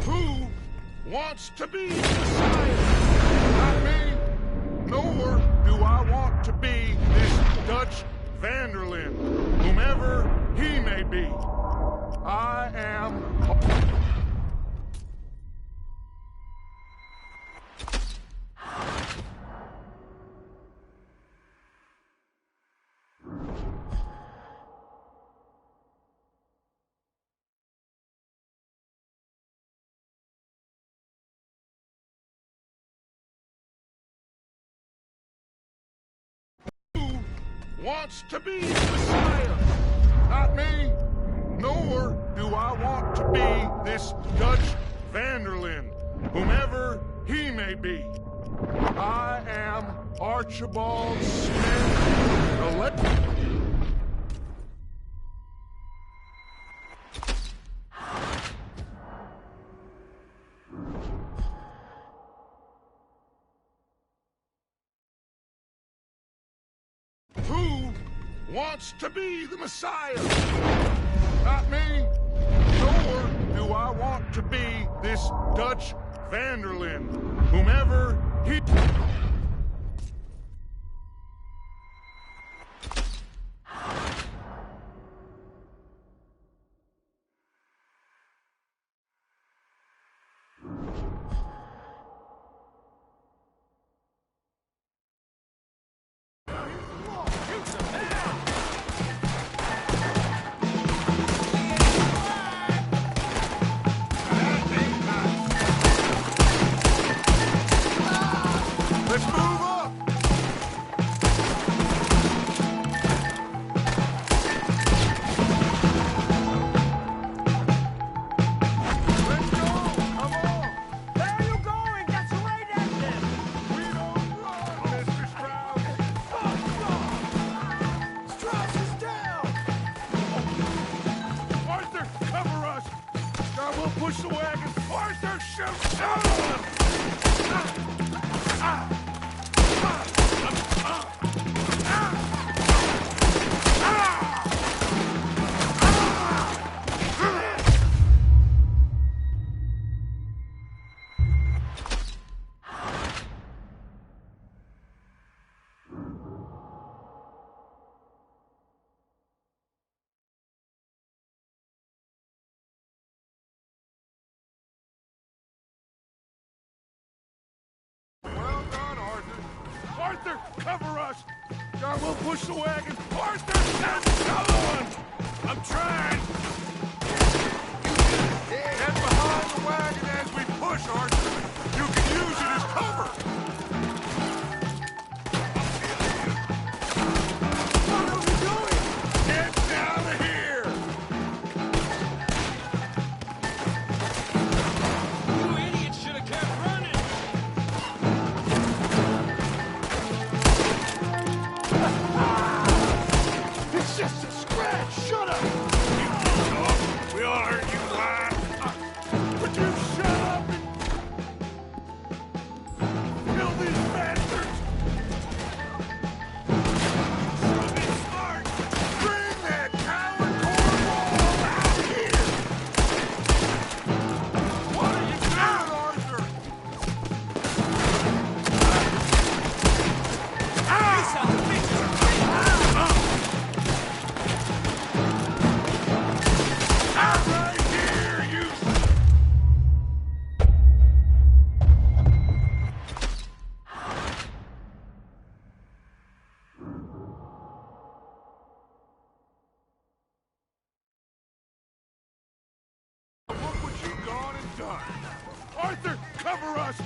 E: Who wants to be the Messiah? Not me, nor do I want to be this Dutch Vanderlyn, whomever he may be. I am... wants to be the Messiah. Not me, nor do I want to be this Dutch Vanderlyn, whomever he may be. I am Archibald Smith, wants to be the Messiah. Not me. Nor do I want to be this Dutch Vanderlyn, whomever he... Let's move up! Let's go! Come on!
D: Where are you going? That's right at them!
E: We don't run, Mr. Strauss!
M: Strauss is down!
E: Arthur, cover us! God, we'll push the wagon! Arthur, shoot! Ah! Well done, Arthur. Arthur, cover us! God, we'll push the wagon! Arthur, come on! I'm trying! Get behind the wagon as we push, Arthur! You can use it as cover! What are we doing? Get out of here!
D: You idiots should have kept running!
E: It's just a scratch! Shut up! We all heard you lie! Would you shut up and kill these bastards? Be smart! Bring that coward cornball out here! What are you doing, Arthur? Right here, you... Look what you've gone and done. Arthur, cover us!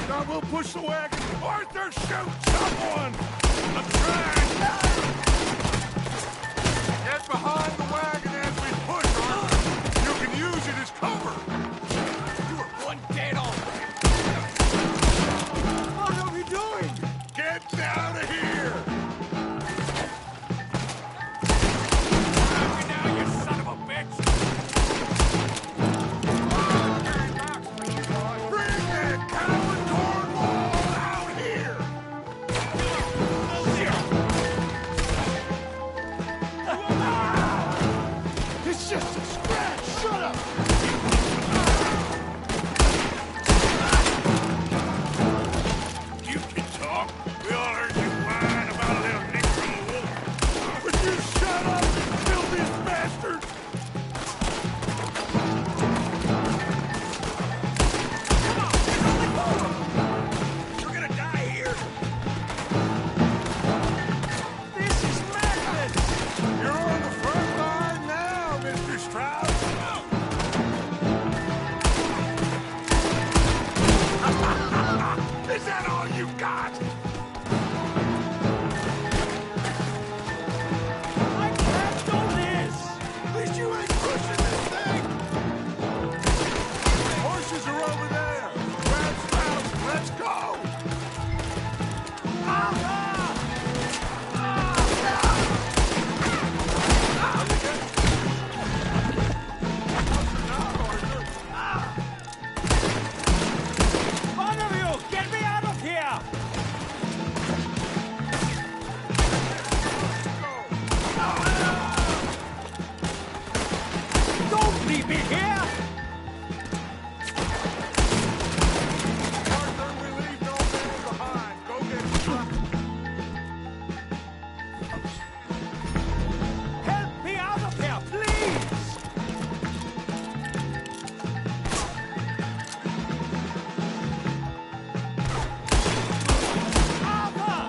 E: Now we'll push the wagon. Arthur, shoot someone! I'm trying! Get behind the wagon as we push, Arthur! You can use it as cover! You are one dead already! What are we doing? Get out of here! Grab me now, you son of a bitch! Bring that coward cornwall out here!
N: Leave me here!
E: Arthur, we leave no man behind. Go get him.
N: Help me out of here, please! Arthur!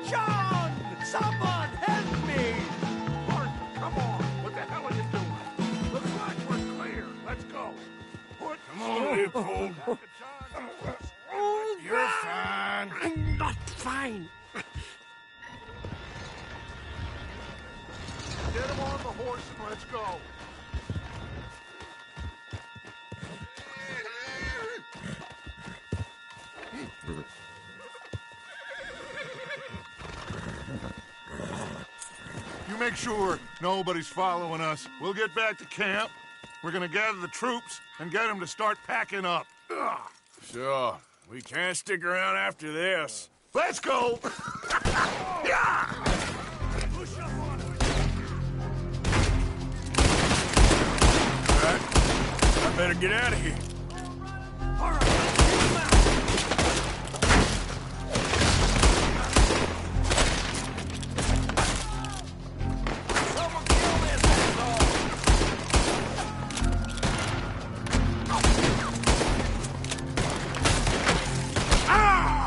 N: John! Someone help me!
E: Arthur, come on. What the hell are you doing? Looks like we're clear. Let's go.
A: Come on, Leopold. You're fine.
N: I'm not fine.
E: Get him on the horse and let's go. You make sure nobody's following us. We'll get back to camp. We're gonna gather the troops and get them to start packing up. Ugh.
A: Sure. We can't stick around after this.
E: Let's go! Yeah!
A: Push up on it. All right. I better get out of here.
N: All right, let's get him out. Someone kill this asshole!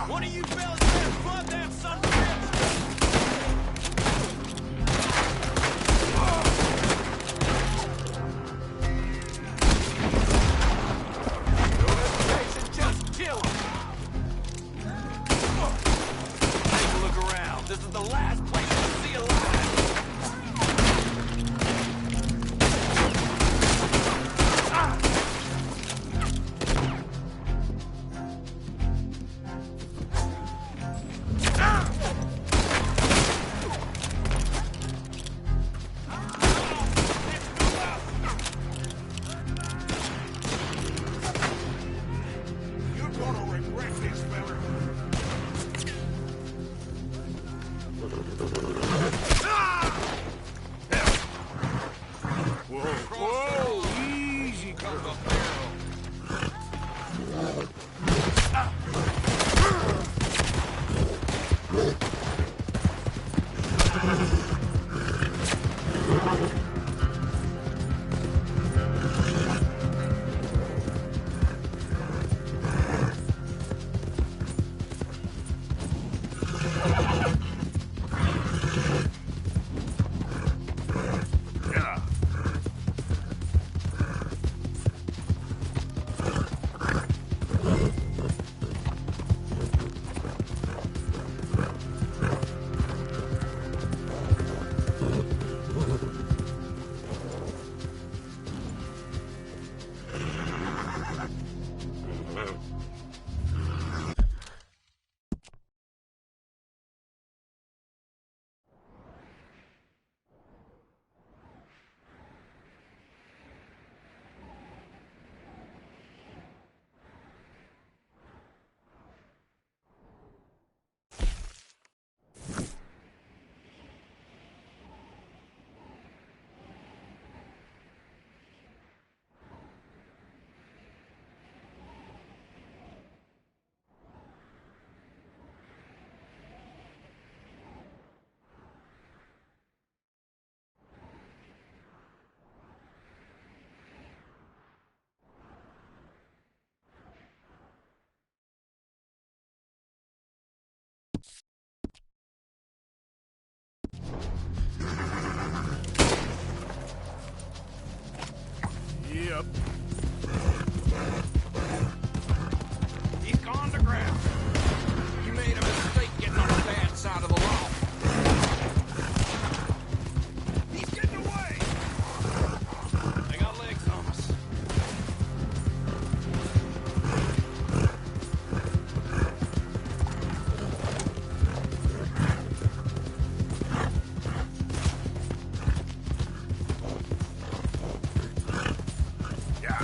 N: One of you fellas better flood that son of a bitch! No hesitation, just kill him! Take a look around. This is the last place you'll see alive!
E: You're gonna regret this, fella.
A: Whoa. Easy comes up there. Yeah. Yep.
B: He's gone to ground. You made a mistake getting on the bad side of the law. He's getting away. They got legs on us.
E: Yeah.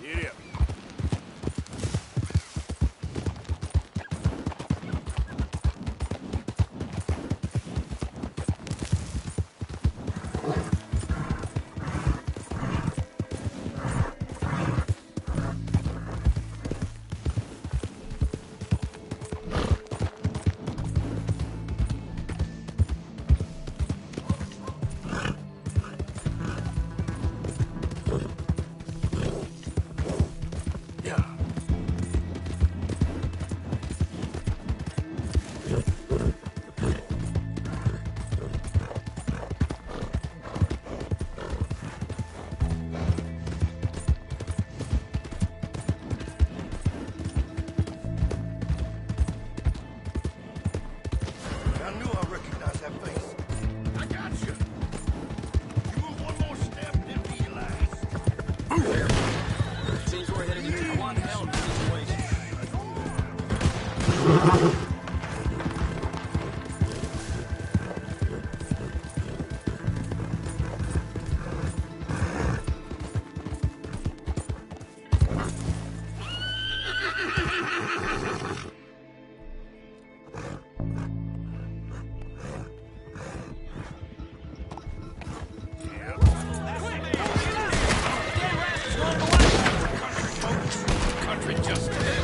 A: Giddy up.
F: I knew I recognized that face. I got you. You move one more step, and it'll be your last.
B: Seems we're heading into one hell of a situation.
F: Country just dead.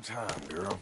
A: time, girl.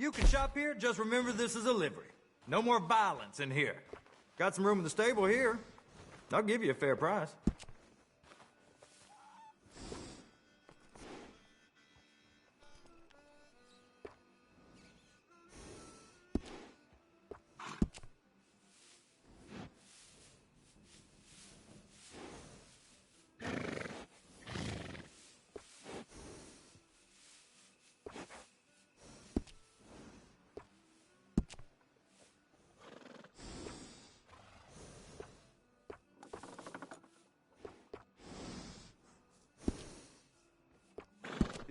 N: You can shop here, just remember this is a livery. No more violence in here. Got some room in the stable here. I'll give you a fair price.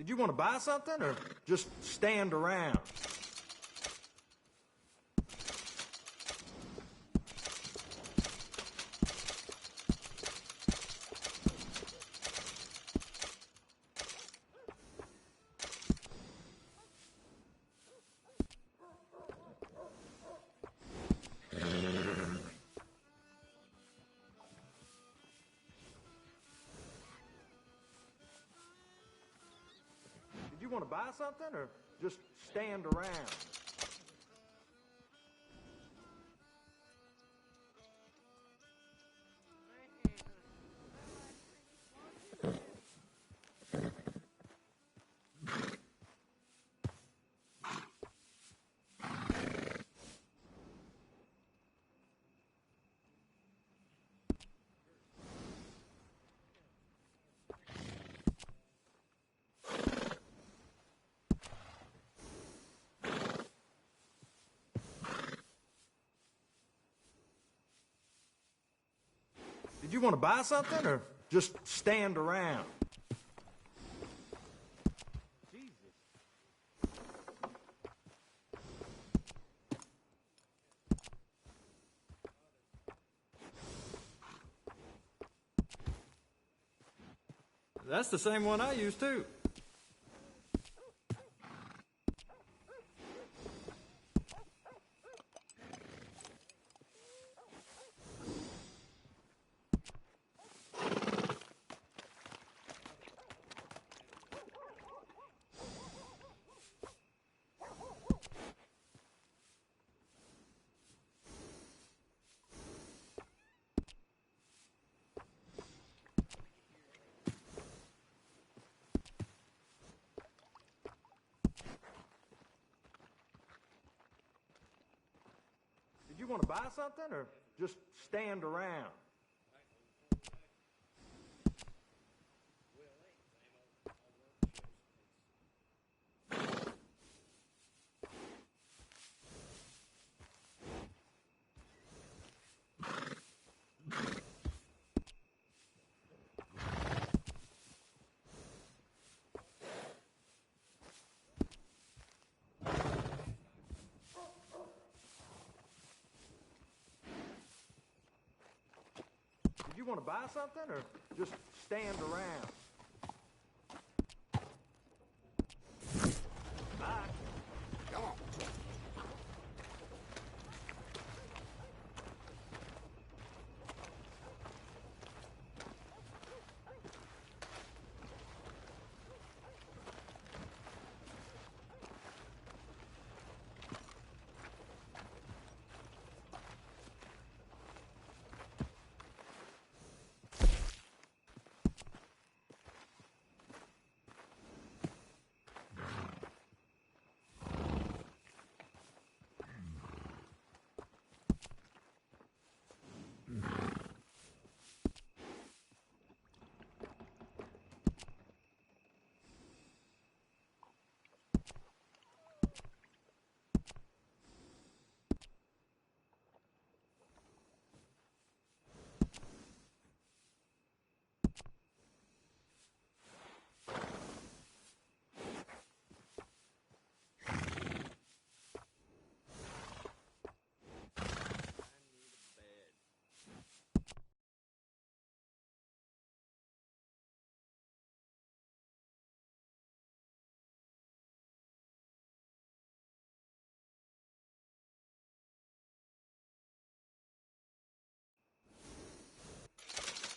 N: Did you want to buy something or just stand around? Did you want to buy something or just stand around? Did you want to buy something or just stand around? That's the same one I use too. Did you want to buy something or just stand around? you want to buy something or just stand around? Bye.
E: Come on.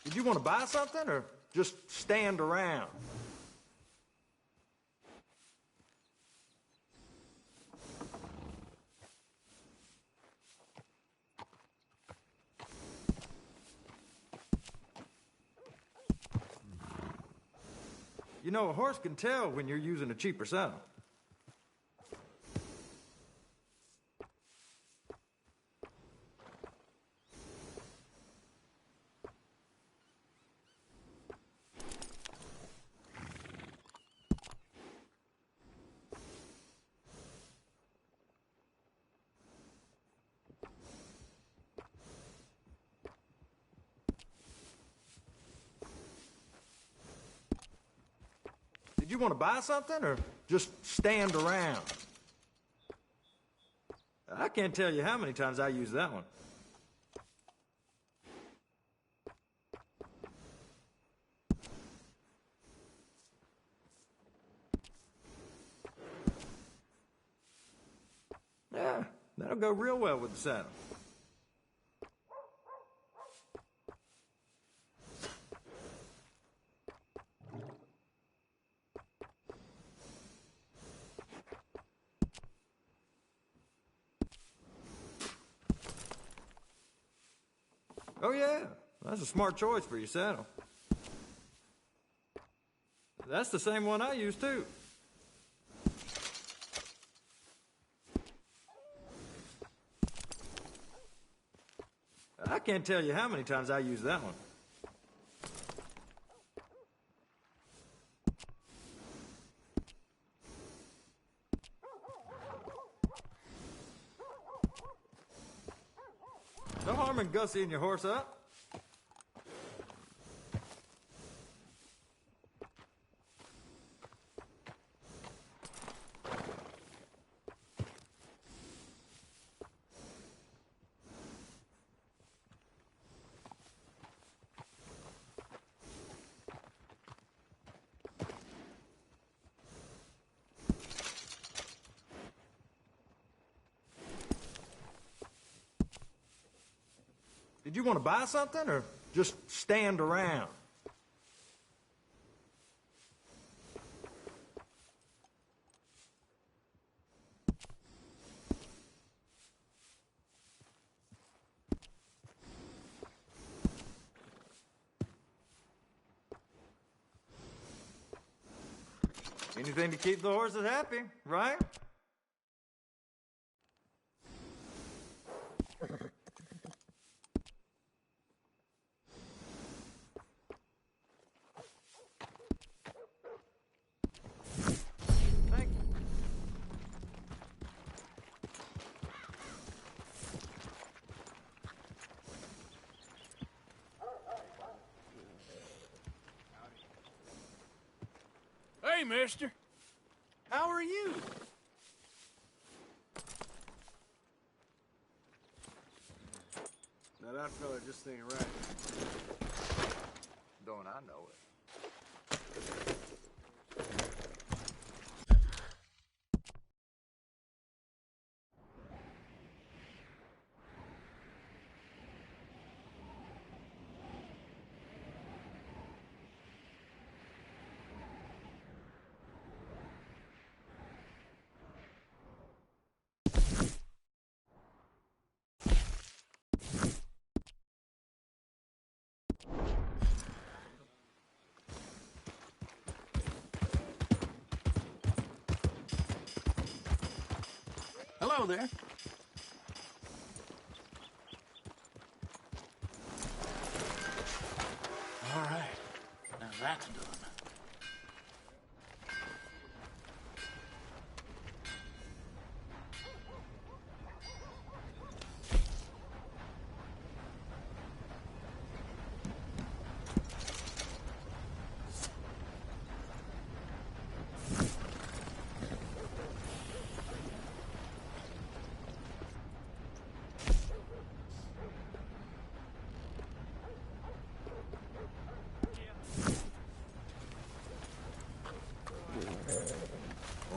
N: Did you want to buy something or just stand around? You know, a horse can tell when you're using a cheaper saddle. Did you want to buy something or just stand around? I can't tell you how many times I use that one. Yeah, that'll go real well with the saddle. Oh yeah, that's a smart choice for your saddle. That's the same one I use too. I can't tell you how many times I use that one. No harm in gussying your horse up. Did you want to buy something or just stand around? Anything to keep the horses happy, right? Thank you.
A: Hey, mister. How are you?
P: Now that fella just ain't right. PRO and I know it.
Q: Hello there. All right. Now that's done.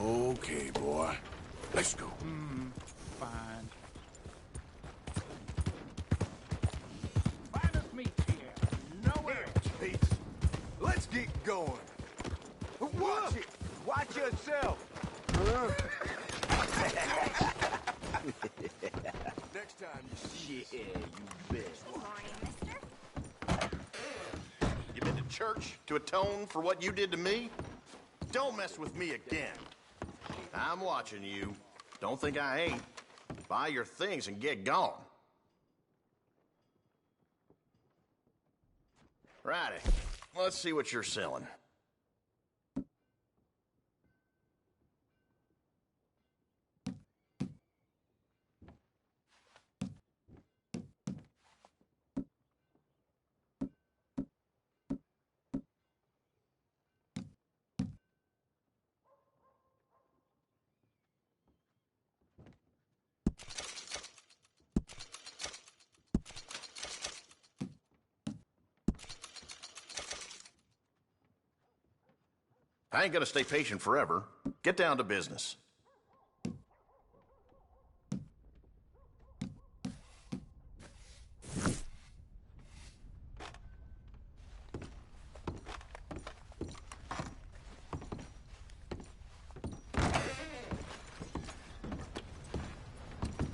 A: Okay, boy. Let's go.
Q: Fine.
P: Find us meat here. Nowhere.
F: Pete, let's get going. Watch it. Watch yourself. Next time you see
O: Yeah, you bet.
R: You been to church to atone for what you did to me? Don't mess with me again. I'm watching you. Don't think I ain't. Buy your things and get gone. Righty. Let's see what you're selling. I ain't gonna stay patient forever. Get down to business.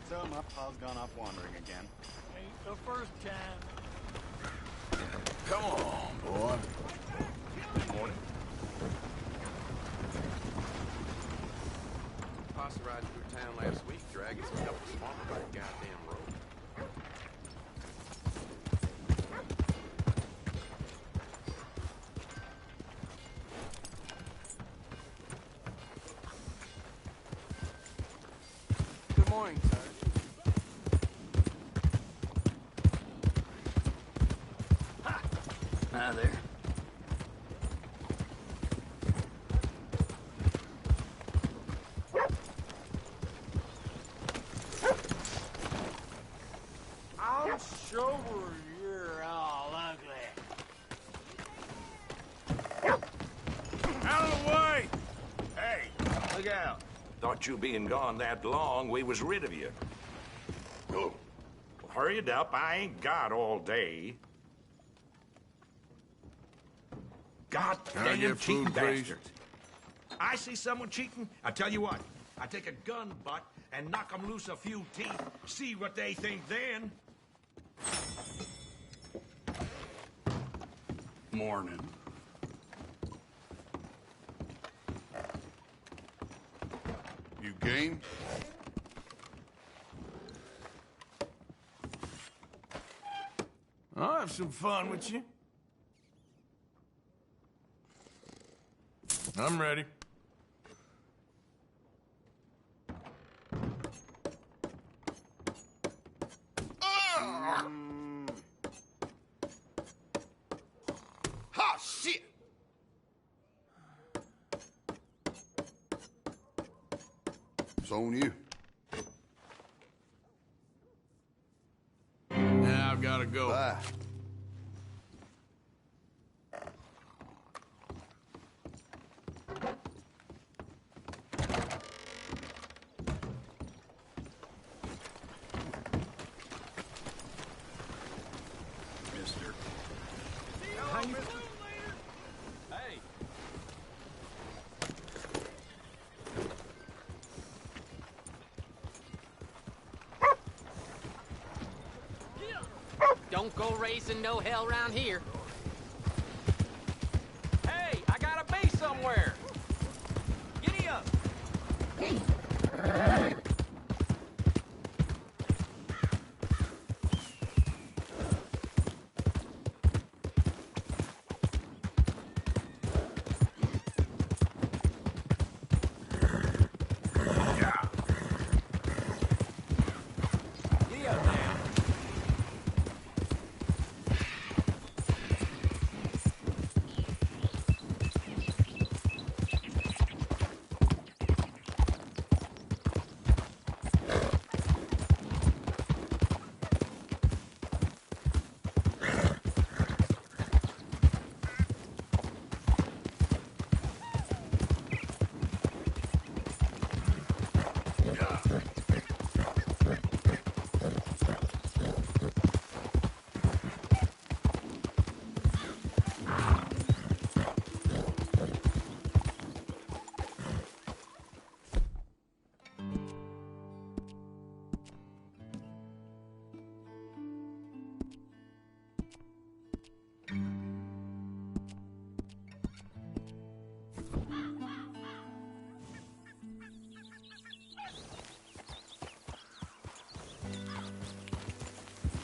P: So my pa's gone off wandering again.
Q: Ain't the first time.
A: Come on, boy.
P: Good morning.
B: Posse riding through town last week, dragging some help with farmer by the goddamn road.
C: Good morning, sir.
Q: Hi there.
C: I'm sure you're all ugly.
B: Out of the way! Hey, look out. Thought you being gone that long, we was rid of you. Oh, hurry it up. I ain't got all day.
A: Can I
B: Goddamn
A: get
B: cheating
A: food, please?
B: bastards. I see someone cheating, I tell you what. I take a gun butt and knock 'em loose a few teeth. See what they think then.
Q: Morning.
E: You game?
A: I'll have some fun with you. I'm ready.
R: Ha, shit!
E: It's on you.
A: Now I've got to go.
E: Bye.
S: Don't go raising no hell around here. Hey, I got a base somewhere. Giddy up.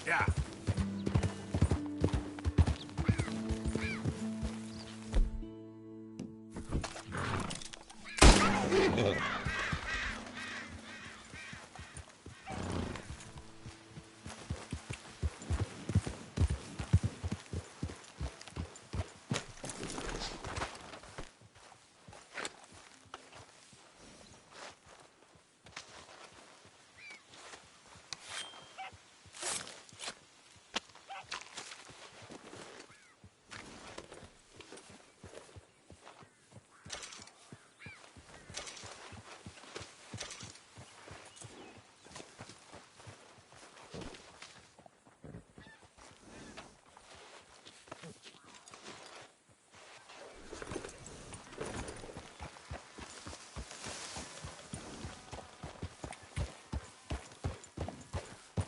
A: Yeah.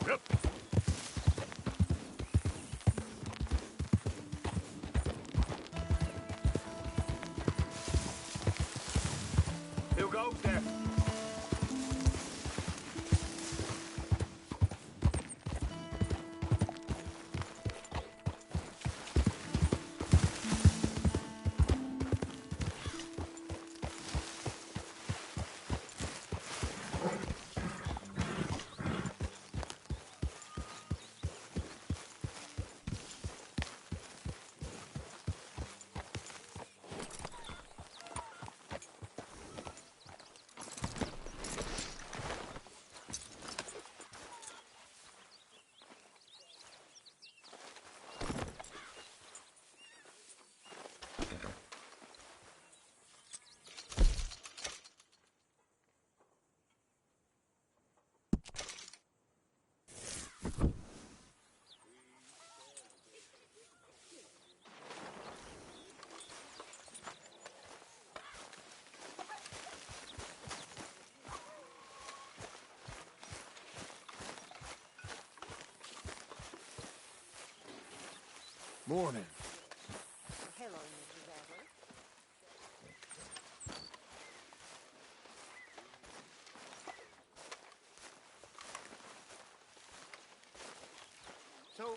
A: Yep.
F: You go there.
M: Morning.
H: Hello, Mrs. Edwards.
Q: So,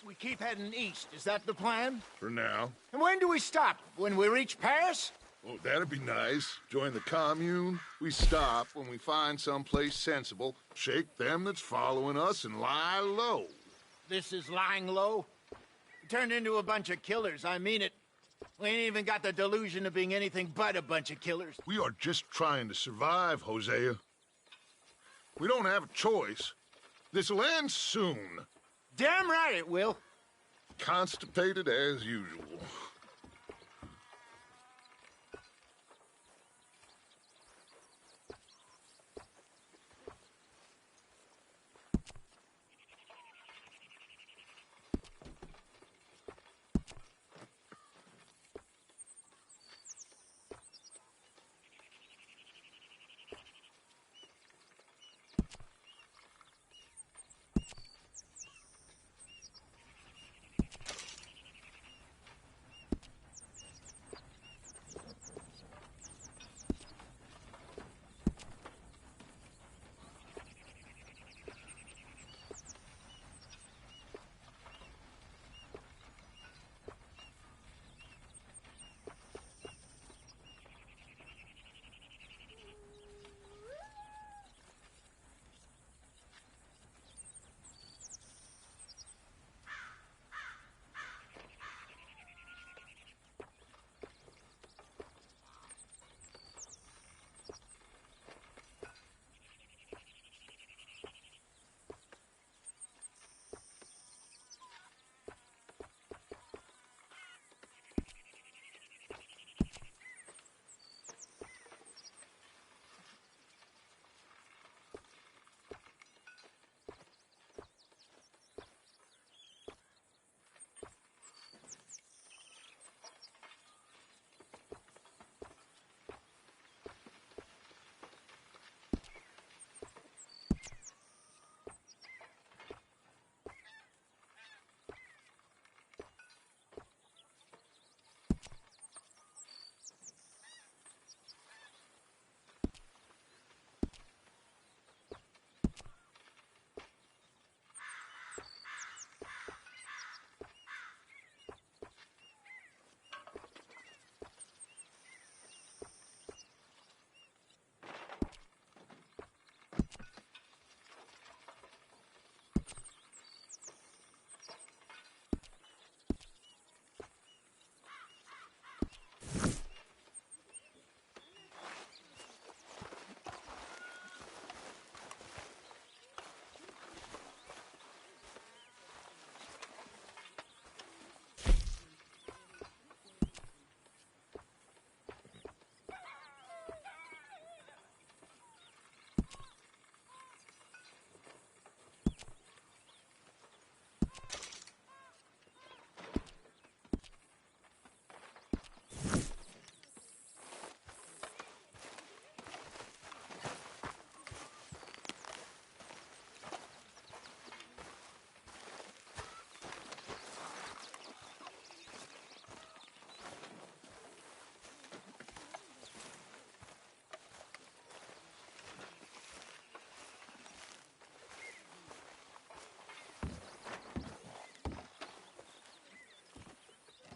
Q: we keep heading east. Is that the plan?
E: For now.
Q: And when do we stop? When we reach Paris?
E: Oh, that'd be nice. Join the commune. We stop when we find someplace sensible, shake them that's following us, and lie low.
Q: This is lying low? We turned into a bunch of killers, I mean it. We ain't even got the delusion of being anything but a bunch of killers.
E: We are just trying to survive, Hosea. We don't have a choice. This'll end soon.
Q: Damn right it will.
E: Constipated as usual.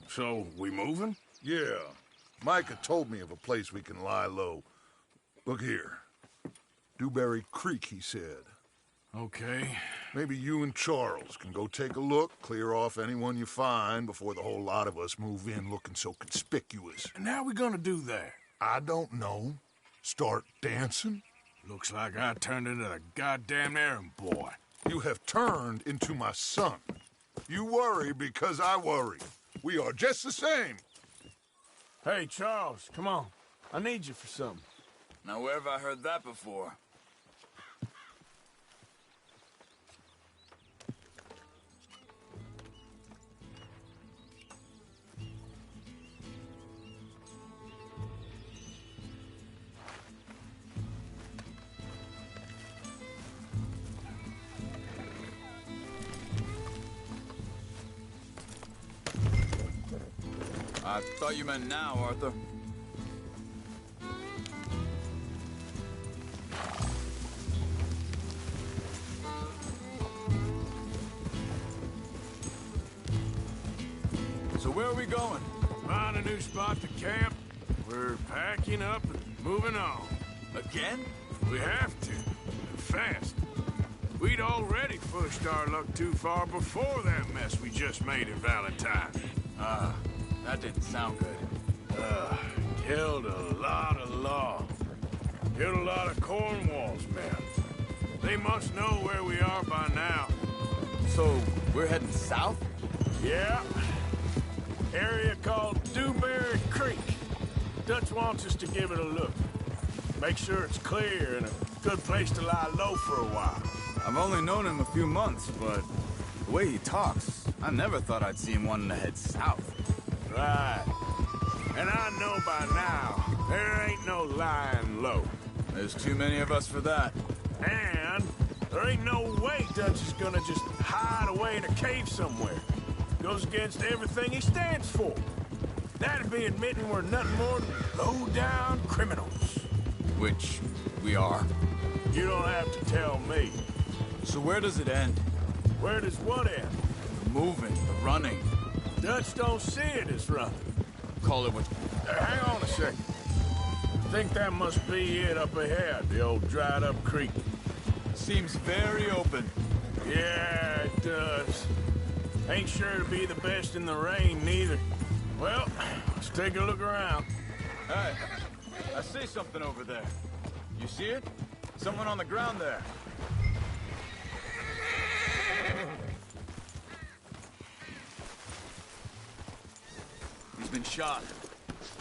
A: So, we moving?
E: Yeah. Micah told me of a place we can lie low. Look here. Dewberry Creek, he said.
A: Okay.
E: Maybe you and Charles can go take a look, clear off anyone you find before the whole lot of us move in looking so conspicuous.
A: And how we gonna do that?
E: I don't know. Start dancing?
A: Looks like I turned into the goddamn errand boy.
E: You have turned into my son. You worry because I worry. We are just the same.
A: Hey, Charles, come on. I need you for something.
T: Now, where have I heard that before? I thought you meant now, Arthur. So where are we going?
A: Find a new spot to camp. We're packing up and moving on.
T: Again?
A: We have to. And fast. We'd already pushed our luck too far before that mess we just made in Valentine.
T: That didn't sound good.
A: Killed a lot of law. Killed a lot of Cornwall's men. They must know where we are by now.
T: So, we're heading south?
A: Yeah. Area called Dewberry Creek. Dutch wants us to give it a look. Make sure it's clear and a good place to lie low for a while.
T: I've only known him a few months, but the way he talks, I never thought I'd see him wanting to head south.
A: Right. And I know by now, there ain't no lying low.
T: There's too many of us for that.
A: And there ain't no way Dutch is gonna just hide away in a cave somewhere. Goes against everything he stands for. That'd be admitting we're nothing more than low-down criminals.
T: Which we are.
A: You don't have to tell me.
T: So where does it end?
A: Where does what end?
T: The moving, the running.
A: Dutch don't see it as running.
T: Call it what...
A: Hang on a second. I think that must be it up ahead, the old dried-up creek.
T: Seems very open.
A: Yeah, it does. Ain't sure to be the best in the rain, neither. Well, let's take a look around.
T: Hey, I see something over there. You see it? Someone on the ground there. He's been shot.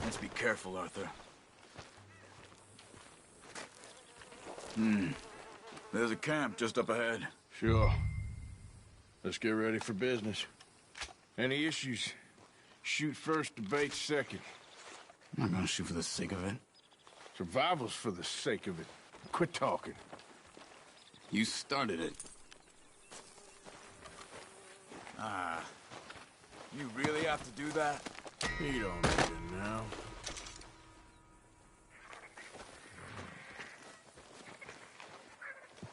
T: Let's be careful, Arthur. There's a camp just up ahead.
A: Sure. Let's get ready for business. Any issues? Shoot first, debate second.
T: I'm not gonna shoot for the sake of it.
A: Survival's for the sake of it. Quit talking.
T: You started it. You really have to do that?
A: You don't need it now.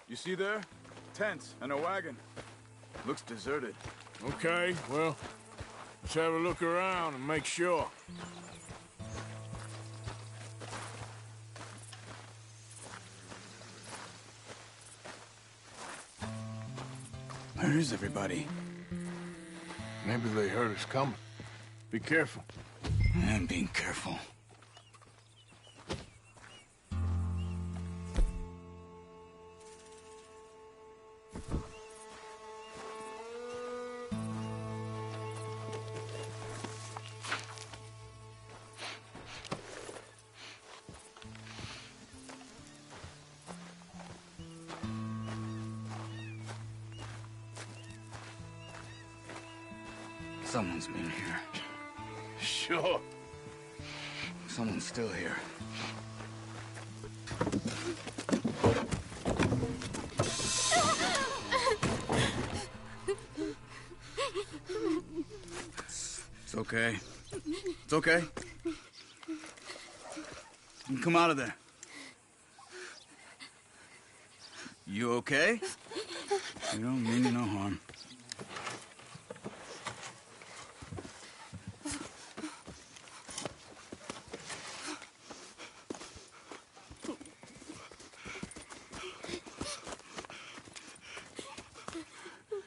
T: You see there? Tents and a wagon. Looks deserted.
A: Okay, well, let's have a look around and make sure.
T: Where is everybody?
A: Maybe they heard us coming. Be careful.
T: I'm being careful. Someone's been here.
A: Sure.
T: Someone's still here. It's okay. It's okay. You can come out of there. You okay? You don't mean you no harm.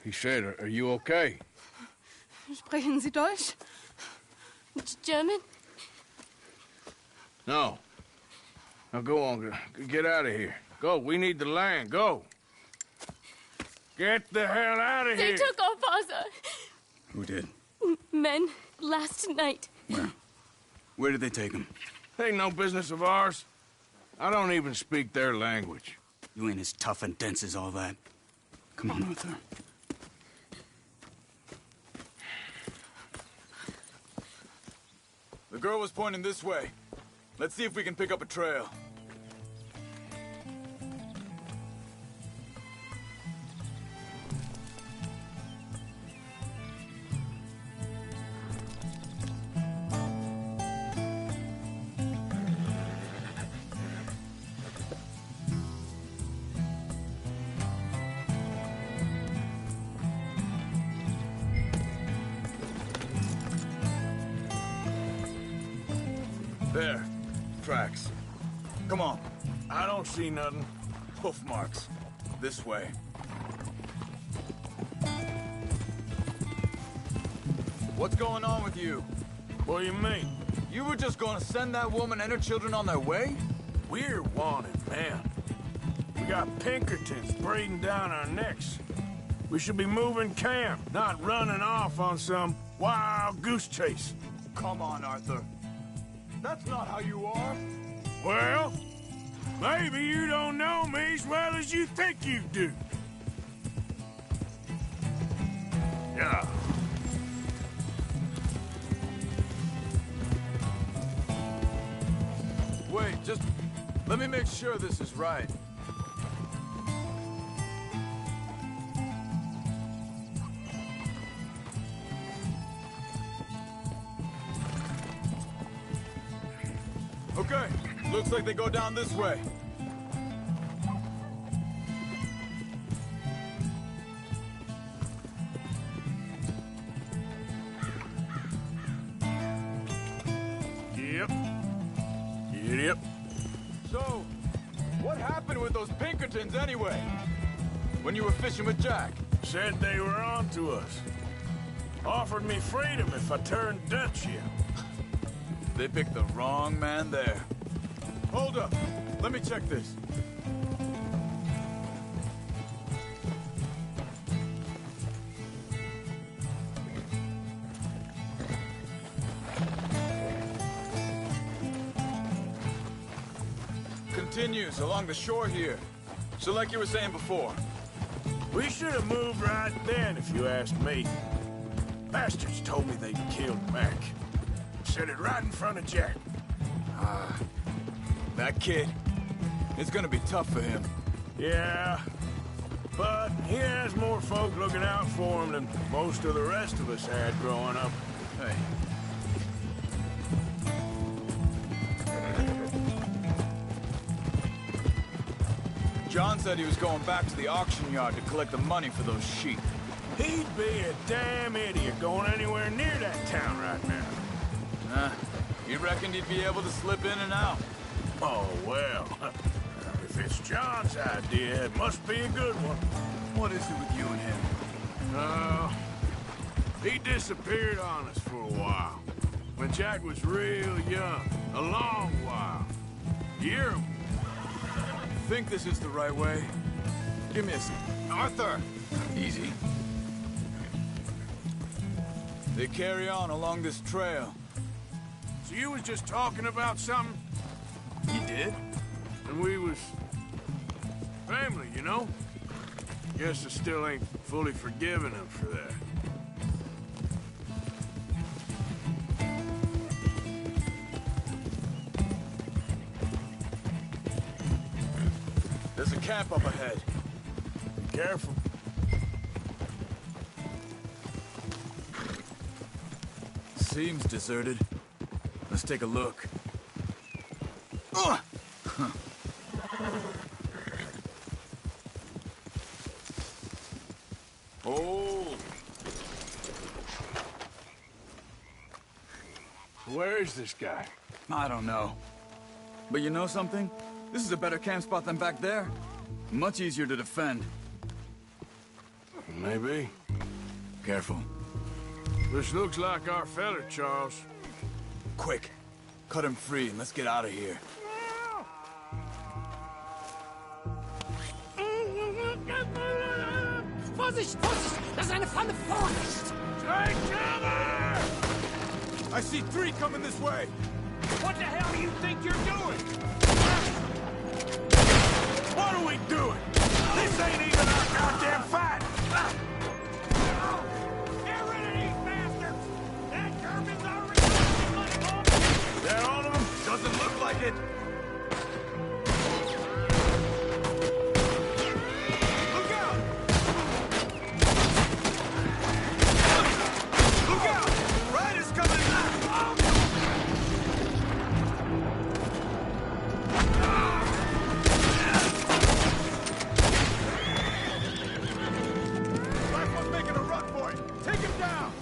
A: He said, are you okay?
U: Sprechen Sie Deutsch? German?
A: No. Now go on, get out of here. Go, we need the land, go. Get the hell out of
U: They
A: here!
U: took our father.
J: Who did?
U: Men, last night.
J: Where? Where did they take him?
A: Ain't no business of ours. I don't even speak their language.
J: You ain't as tough and dense as all that. Come on, Arthur.
T: The girl was pointing this way. Let's see if we can pick up a trail. There. Tracks. Come on.
A: I don't see nothing.
T: Hoof marks. This way. What's going on with you?
A: What do you mean?
T: You were just gonna send that woman and her children on their way?
A: We're wanted, man. We got Pinkertons breathing down our necks. We should be moving camp, not running off on some wild goose chase.
T: Come on, Arthur. That's not how you are.
A: Well, maybe you don't know me as well as you think you do. Yeah.
T: Wait, just let me make sure this is right. Okay, looks like they go down this way.
A: Yep. Yep.
T: So, what happened with those Pinkertons anyway? When you were fishing with Jack?
A: Said they were on to us. Offered me freedom if I turned Dutch here.
T: They picked the wrong man there. Hold up. Let me check this. Continues along the shore here. So like you were saying before.
A: We should have moved right then, if you asked me. Bastards told me they'd killed Mac. Said it right in front of Jack.
T: That kid, it's gonna be tough for him.
A: Yeah, but he has more folk looking out for him than most of the rest of us had growing up.
T: Hey. John said he was going back to the auction yard to collect the money for those sheep.
A: He'd be a damn idiot going anywhere near that town right now.
T: You reckoned he'd be able to slip in and out?
A: Oh, well. If it's John's idea, it must be a good one.
T: What is it with you and him?
A: He disappeared on us for a while. When Jack was real young. A long while. Year.
T: Think this is the right way? Give me a second.
R: Arthur!
T: Easy. They carry on along this trail.
A: So you was just talking about something?
T: He did.
A: And we was... family, you know? Guess I still ain't fully forgiven him for that.
T: There's a camp up ahead.
A: Be careful.
T: Seems deserted. Let's take a look. Oh.
A: Where is this guy?
T: I don't know. But you know something? This is a better camp spot than back there. Much easier to defend.
A: Maybe.
T: Careful.
A: This looks like our feller, Charles.
T: Quick. Cut him free and let's get out of here.
C: Vorsicht, Vorsicht! Das ist eine Falle! Vorsicht!
A: Take cover!
T: I see 3 coming this way.
S: What the hell do you think you're doing?
A: What are we doing? This ain't even our goddamn fight!
S: Get rid of these bastards! That German's already got money off!
A: That all of them?
T: Doesn't look like it. Look out! Look out! Riders coming! Rifle's making a run for it. Take him down.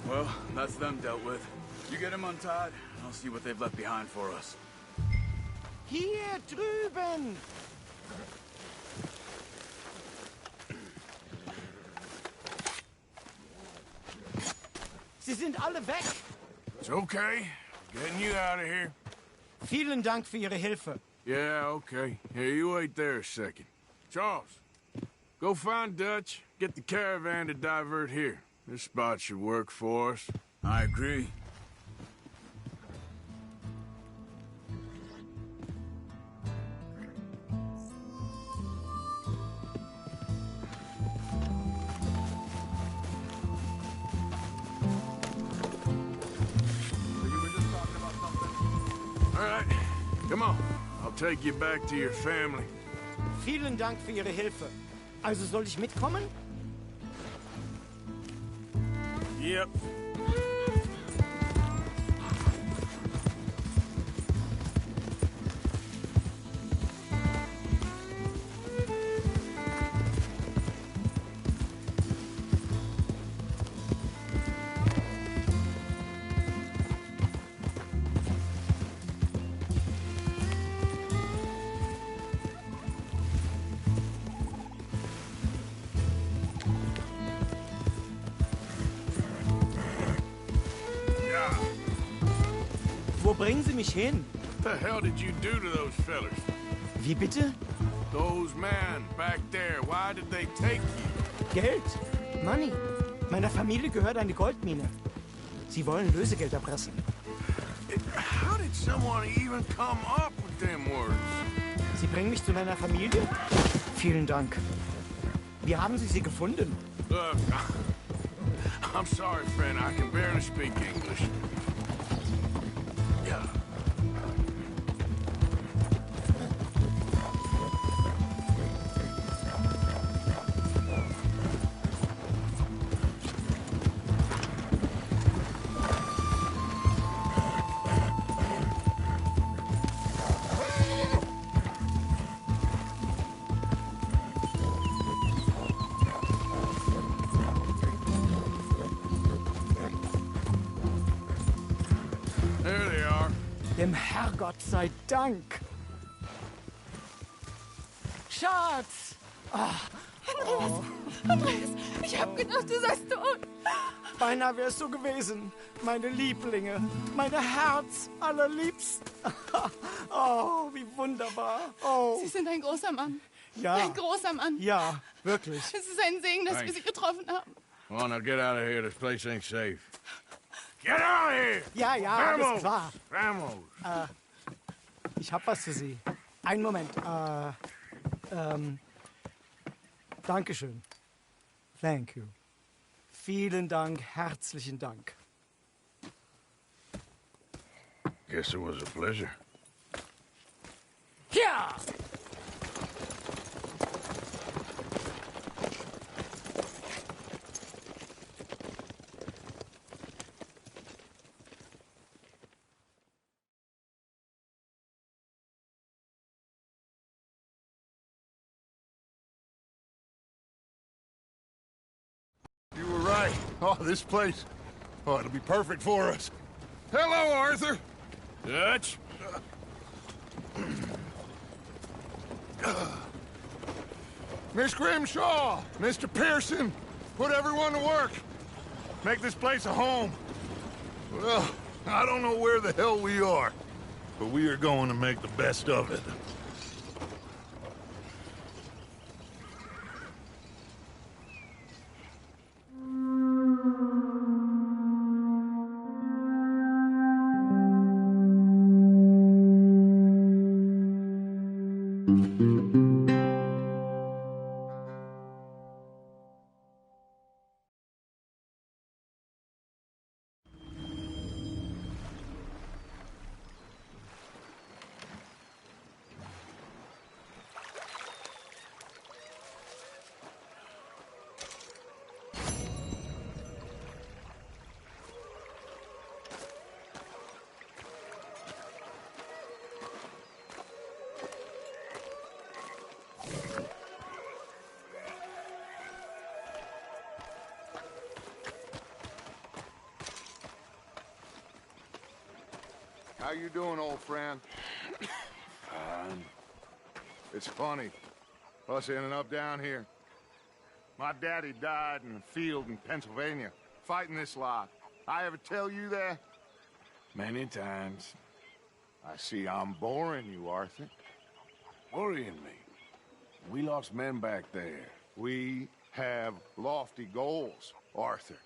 T: Well, that's them dealt with. You get them untied, and I'll see what they've left behind for us.
C: Hier drüben! Sie sind alle weg!
A: It's okay. Getting you out of here.
C: Vielen Dank für Ihre Hilfe.
A: Yeah, okay. Here, you wait there a second. Charles, go find Dutch. Get the caravan to divert here. This spot should work for us.
T: I agree.
A: All right, come on. I'll take you back to your family.
C: Vielen Dank für Ihre Hilfe. Also soll ich mitkommen?
A: Yep.
C: Wo bringen Sie mich hin?
A: What the hell did you do to those fellers?
C: Wie bitte?
A: Those men back there, why did they take you?
C: Geld. Money. Meiner Familie gehört eine Goldmine. Sie wollen Lösegeld erpressen.
A: How did someone even come up with them words?
C: Sie bringen mich zu meiner Familie? Vielen Dank. Wie haben Sie sie gefunden?
A: Look, I'm sorry, friend. I can barely speak English. Yeah. There they are.
C: Dem Herrgott sei Dank. Schatz!
U: Andreas, ich hab gedacht, du seist tot.
C: Beinahe wär's so gewesen. Meine Lieblinge, meine Herz allerliebsten. Oh, wie wunderbar. Oh.
U: Sie sind ein großer Mann.
C: Ja.
U: Ein großer Mann.
C: Ja, wirklich.
U: Es ist ein Segen, dass wir Sie getroffen haben.
A: Come on, now get out of here. This place ain't safe. Get out of here!
C: Ja, ja, alles klar.
A: Vamos!
C: Ich hab was für Sie. Einen Moment. Dankeschön. Thank you. Vielen Dank, herzlichen Dank.
A: Guess it was a pleasure.
C: Ja!
E: You were right. Oh, this place. Oh, it'll be perfect for us. Hello, Arthur.
A: Dutch?
E: Miss Grimshaw, Mr. Pearson, put everyone to work. Make this place a home. Well, I don't know where the hell we are, but we are going to make the best of it. How you doing, old friend? Fine. It's funny, us ending up down here. My daddy died in a field in Pennsylvania, fighting this lot. I ever tell you that?
A: Many times.
E: I see I'm boring you, Arthur.
A: Worrying me. We lost men back there.
E: We have lofty goals, Arthur.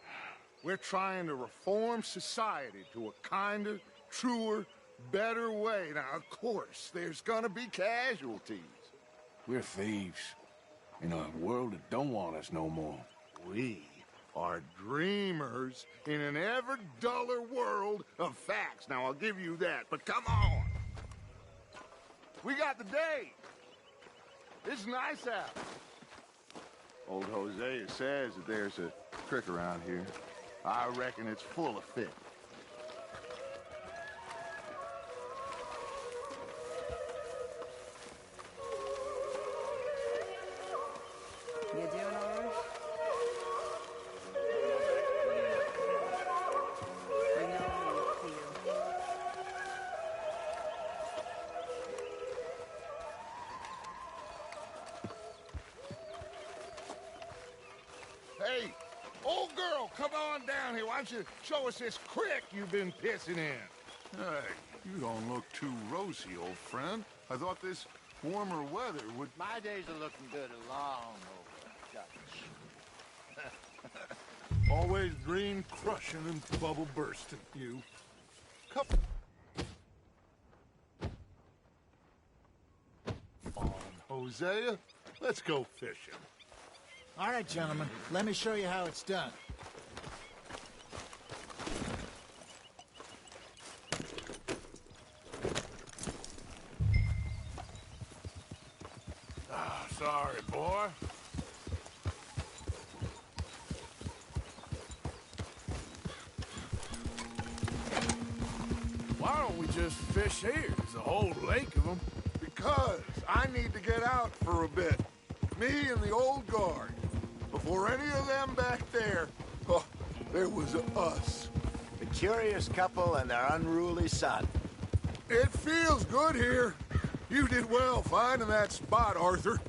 E: We're trying to reform society to a kinder, truer, better way. Now, of course, there's gonna be casualties.
A: We're thieves in a world that don't want us no more.
E: We are dreamers in an ever duller world of facts. Now, I'll give you that, but come on. We got the day. It's nice out. Old Hosea says that there's a trick around here. I reckon it's full of fit.
G: You doing all right? Bring it on, Theo.
E: Hey, old girl, come on down here. Why don't you show us this creek you've been pissing in?
A: Hey, you don't look too rosy, old friend. I thought this warmer weather would...
Q: My days are looking good along over, Dutch.
E: Always dream crushing and bubble bursting, you. Come on, Hosea. Let's go fishing.
M: All right, gentlemen. Let me show you how it's done.
A: Sorry, boy. Why don't we just fish here? There's a whole lake of them.
E: Because I need to get out for a bit. Me and the old guard. Before any of them back there, oh, there was us.
Q: The curious couple and their unruly son.
E: It feels good here. You did well finding that spot, Arthur.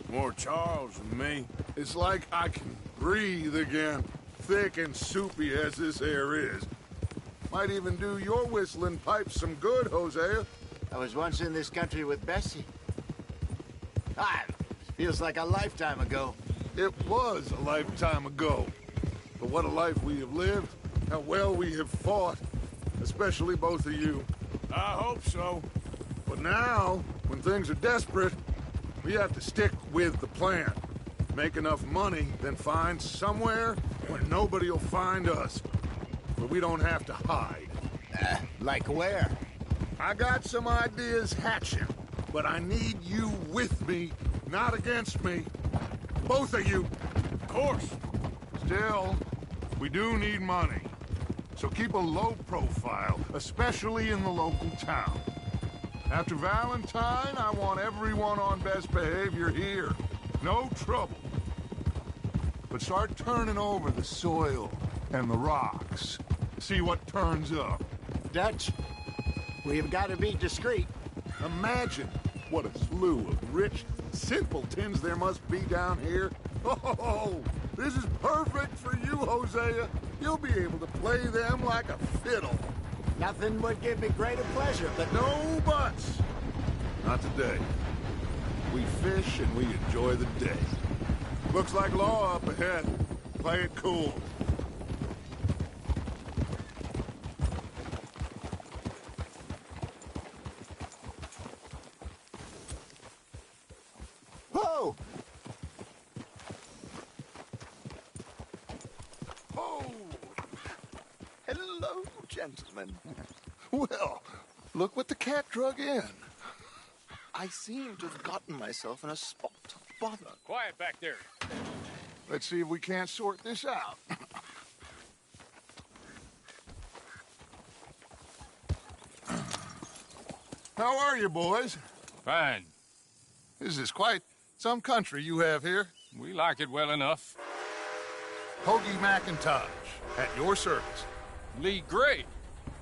A: More Charles than me.
E: It's like I can breathe again, thick and soupy as this air is. Might even do your whistling pipes some good, Hosea.
Q: I was once in this country with Bessie. Feels like a lifetime ago.
E: It was a lifetime ago. But what a life we have lived. How well we have fought. Especially both of you.
A: I hope so.
E: But now, when things are desperate, we have to stick with the plan. Make enough money, then find somewhere where nobody will find us. Where we don't have to hide.
Q: Like where?
E: I got some ideas hatching, but I need you with me, not against me. Both of you.
A: Of course.
E: Still, we do need money. So keep a low profile, especially in the local town. After Valentine, I want everyone on best behavior here. No trouble. But start turning over the soil and the rocks. See what turns up.
Q: Dutch, we've got to be discreet.
E: Imagine what a slew of rich simpletons there must be down here. Oh, this is perfect for you, Hosea. You'll be able to play them like a fiddle.
C: Nothing would give me greater pleasure, but
E: No buts. Not today. We fish and we enjoy the day. Looks like law up ahead. Play it cool.
C: Whoa!
E: Oh! Hello, gentlemen. Well, look what the cat drug in.
F: I seem to have gotten myself in a spot of bother.
K: Quiet back there.
E: Let's see if we can't sort this out. How are you, boys?
K: Fine.
E: This is quite some country you have here.
K: We like it well enough.
E: Hoagie McIntosh, at your service.
K: Lee Gray.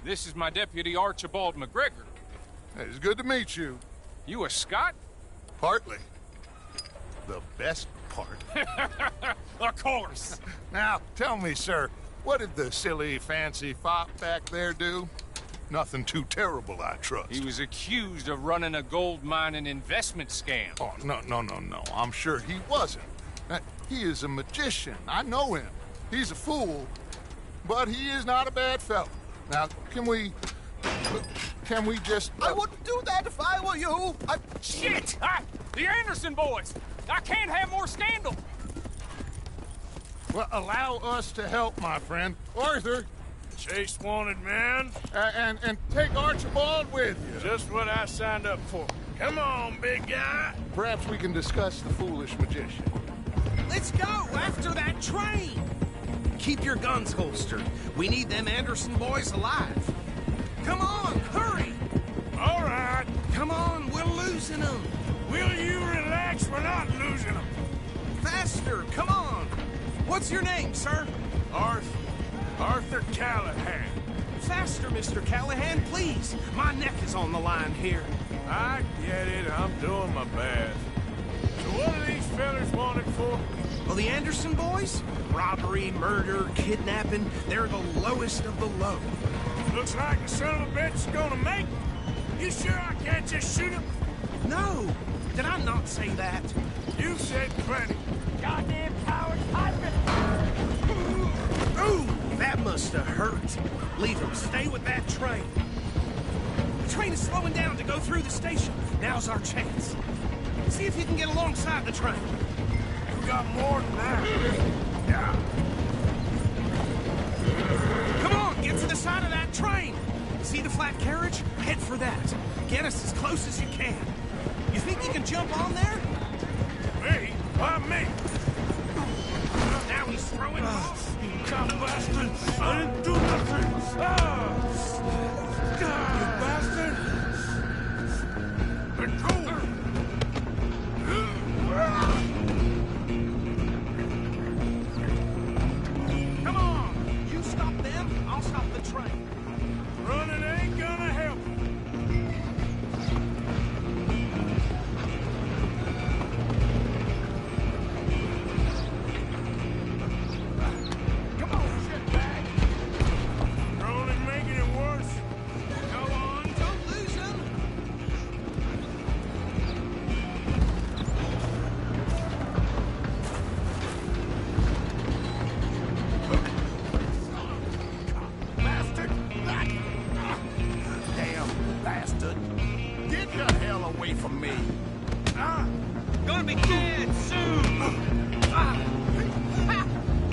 K: This is my deputy Archibald McGregor.
E: It's good to meet you.
K: You a Scot?
E: Partly. The best part.
K: Of course.
E: Now, tell me, sir, what did the silly, fancy fop back there do? Nothing too terrible, I trust.
K: He was accused of running a gold mining investment scam.
E: Oh, no. I'm sure he wasn't. He is a magician. I know him. He's a fool, but he is not a bad fellow. Now, can we just...
F: I wouldn't do that if I were you.
K: Shit! The Anderson boys! I can't have more scandal!
E: Well, allow us to help, my friend. Arthur!
A: Chase wanted man.
E: And take Archibald with you.
A: Just what I signed up for. Come on, big guy.
E: Perhaps we can discuss the foolish magician.
I: Let's go after that train! Keep your guns holstered. We need them Anderson boys alive. Come on, hurry!
A: All right.
I: Come on, we're losing them.
A: Will you relax? We're not losing them.
I: Faster, come on. What's your name, sir?
A: Arthur Callahan.
I: Faster, Mr. Callahan, please. My neck is on the line here.
A: I get it. I'm doing my best. So what are these fellas wanted for?
I: Well, the Anderson boys? Robbery, murder, kidnapping. They're the lowest of the low.
A: Looks like the son of a bitch is gonna make it. You sure I can't just shoot him?
I: No. Did I not say that?
A: You said plenty.
S: Goddamn cowards, husband!
I: Ooh, that must have hurt. Leave him. Stay with that train. The train is slowing down to go through the station. Now's our chance. See if you can get alongside the train.
A: We got more than that. Yeah.
I: Come on, get to the side of that train. See the flat carriage? Head for that. Get us as close as you can. You think you can jump on there?
A: Me? Why me?
I: Now he's throwing off.
A: You cop bastard! I didn't do nothing! You bastard! Let go!
I: Come on! You stop them, I'll stop the train.
A: Running ain't gonna help.
I: Come on, shitbag!
A: You're only making it worse.
I: Go on, don't lose them!
A: Bastard! Damn bastard! Get the hell away from me!
I: Gonna be dead soon!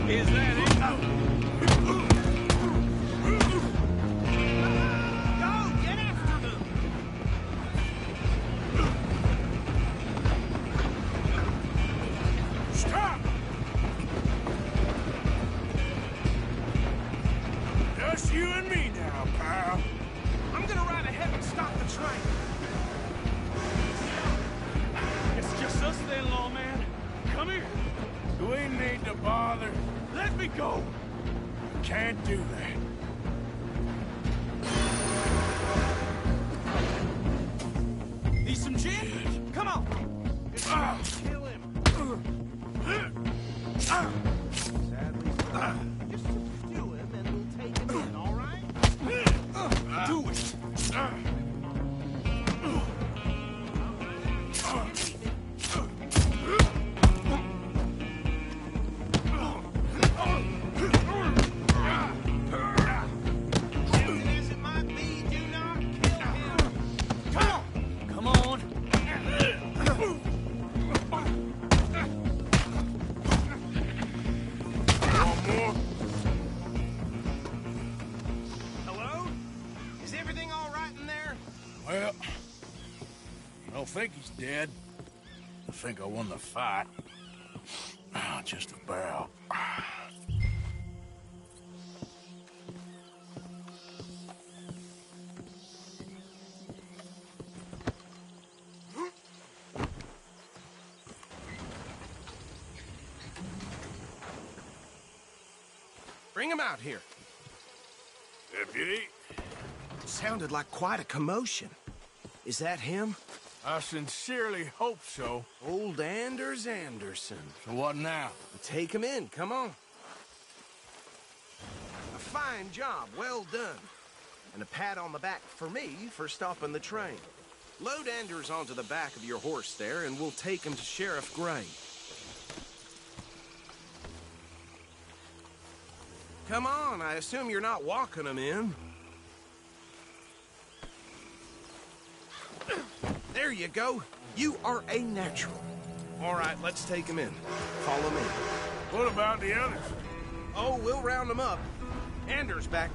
K: Is that it?
I: Go, get after them!
A: Stop! Just you and me now, pal.
I: I'm gonna ride ahead and stop the train.
K: It's just us then, lawman. Come here.
A: Do we need to bother?
K: Let me go.
A: Can't do that.
I: me some gin. Come on.
Q: Kill him.
I: Sadly, just do him and we'll take him in, all right? Do it.
C: Come on.
I: Hello? Is everything all right in there?
A: Well, I don't think he's dead. I think I won the fight. Just about.
I: Bring him out here.
A: Deputy?
I: Sounded like quite a commotion. Is that him?
A: I sincerely hope so.
I: Old Anders Anderson.
A: So what now?
I: Take him in, come on. A fine job, well done. And a pat on the back for me for stopping the train. Load Anders onto the back of your horse there, and we'll take him to Sheriff Gray. Come on, I assume you're not walking him in. There you go. You are a natural. All right, let's take him in. Follow me.
A: What about the others?
I: Oh, we'll round them up. Anders back.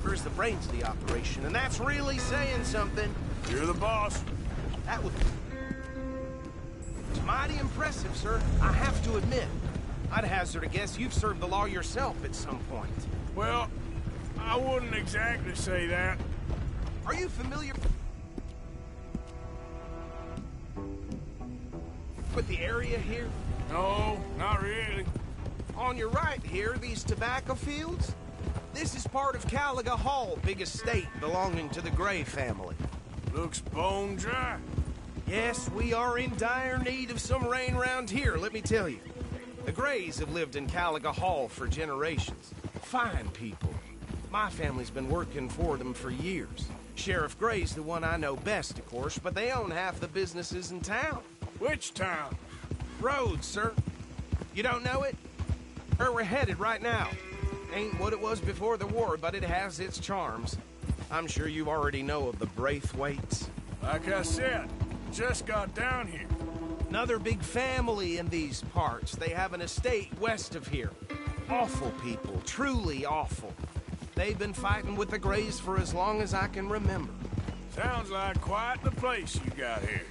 I: Where's the brains of the operation? And that's really saying something.
A: You're the boss.
I: That would... It's mighty impressive, sir. I have to admit. I'd hazard a guess you've served the law yourself at some point.
A: Well, I wouldn't exactly say that.
I: Are you familiar with the area here?
A: No, not really.
I: On your right here, these tobacco fields? This is part of Caliga Hall, big estate belonging to the Gray family.
A: Looks bone dry.
I: Yes, we are in dire need of some rain round here, let me tell you. The Grays have lived in Caliga Hall for generations. Fine people. My family's been working for them for years. Sheriff Gray's the one I know best, of course, but they own half the businesses in town.
A: Which town?
I: Rhodes, sir. You don't know it? Where we're headed right now. Ain't what it was before the war, but it has its charms. I'm sure you already know of the Braithwaites.
A: Like I said, just got down here.
I: Another big family in these parts. They have an estate west of here. Awful people, truly awful. They've been fighting with the Grays for as long as I can remember.
A: Sounds like quite the place you got here.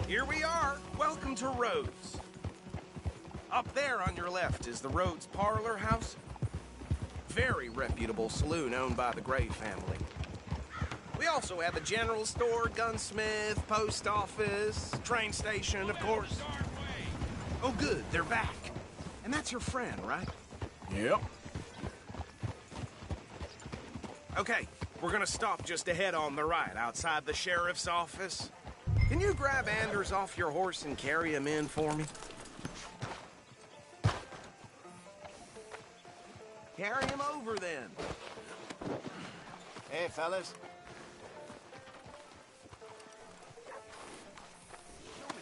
I: Here we are. Welcome to Rhodes. Up there on your left is the Rhodes Parlor House. Very reputable saloon owned by the Gray family. We also have a general store, gunsmith, post office, train station, of course. Oh, good. They're back. And that's your friend, right?
A: Yep.
I: Okay, we're gonna stop just ahead on the right, outside the sheriff's office. Can you grab Anders off your horse and carry him in for me? Carry him over, then.
Q: Hey, fellas.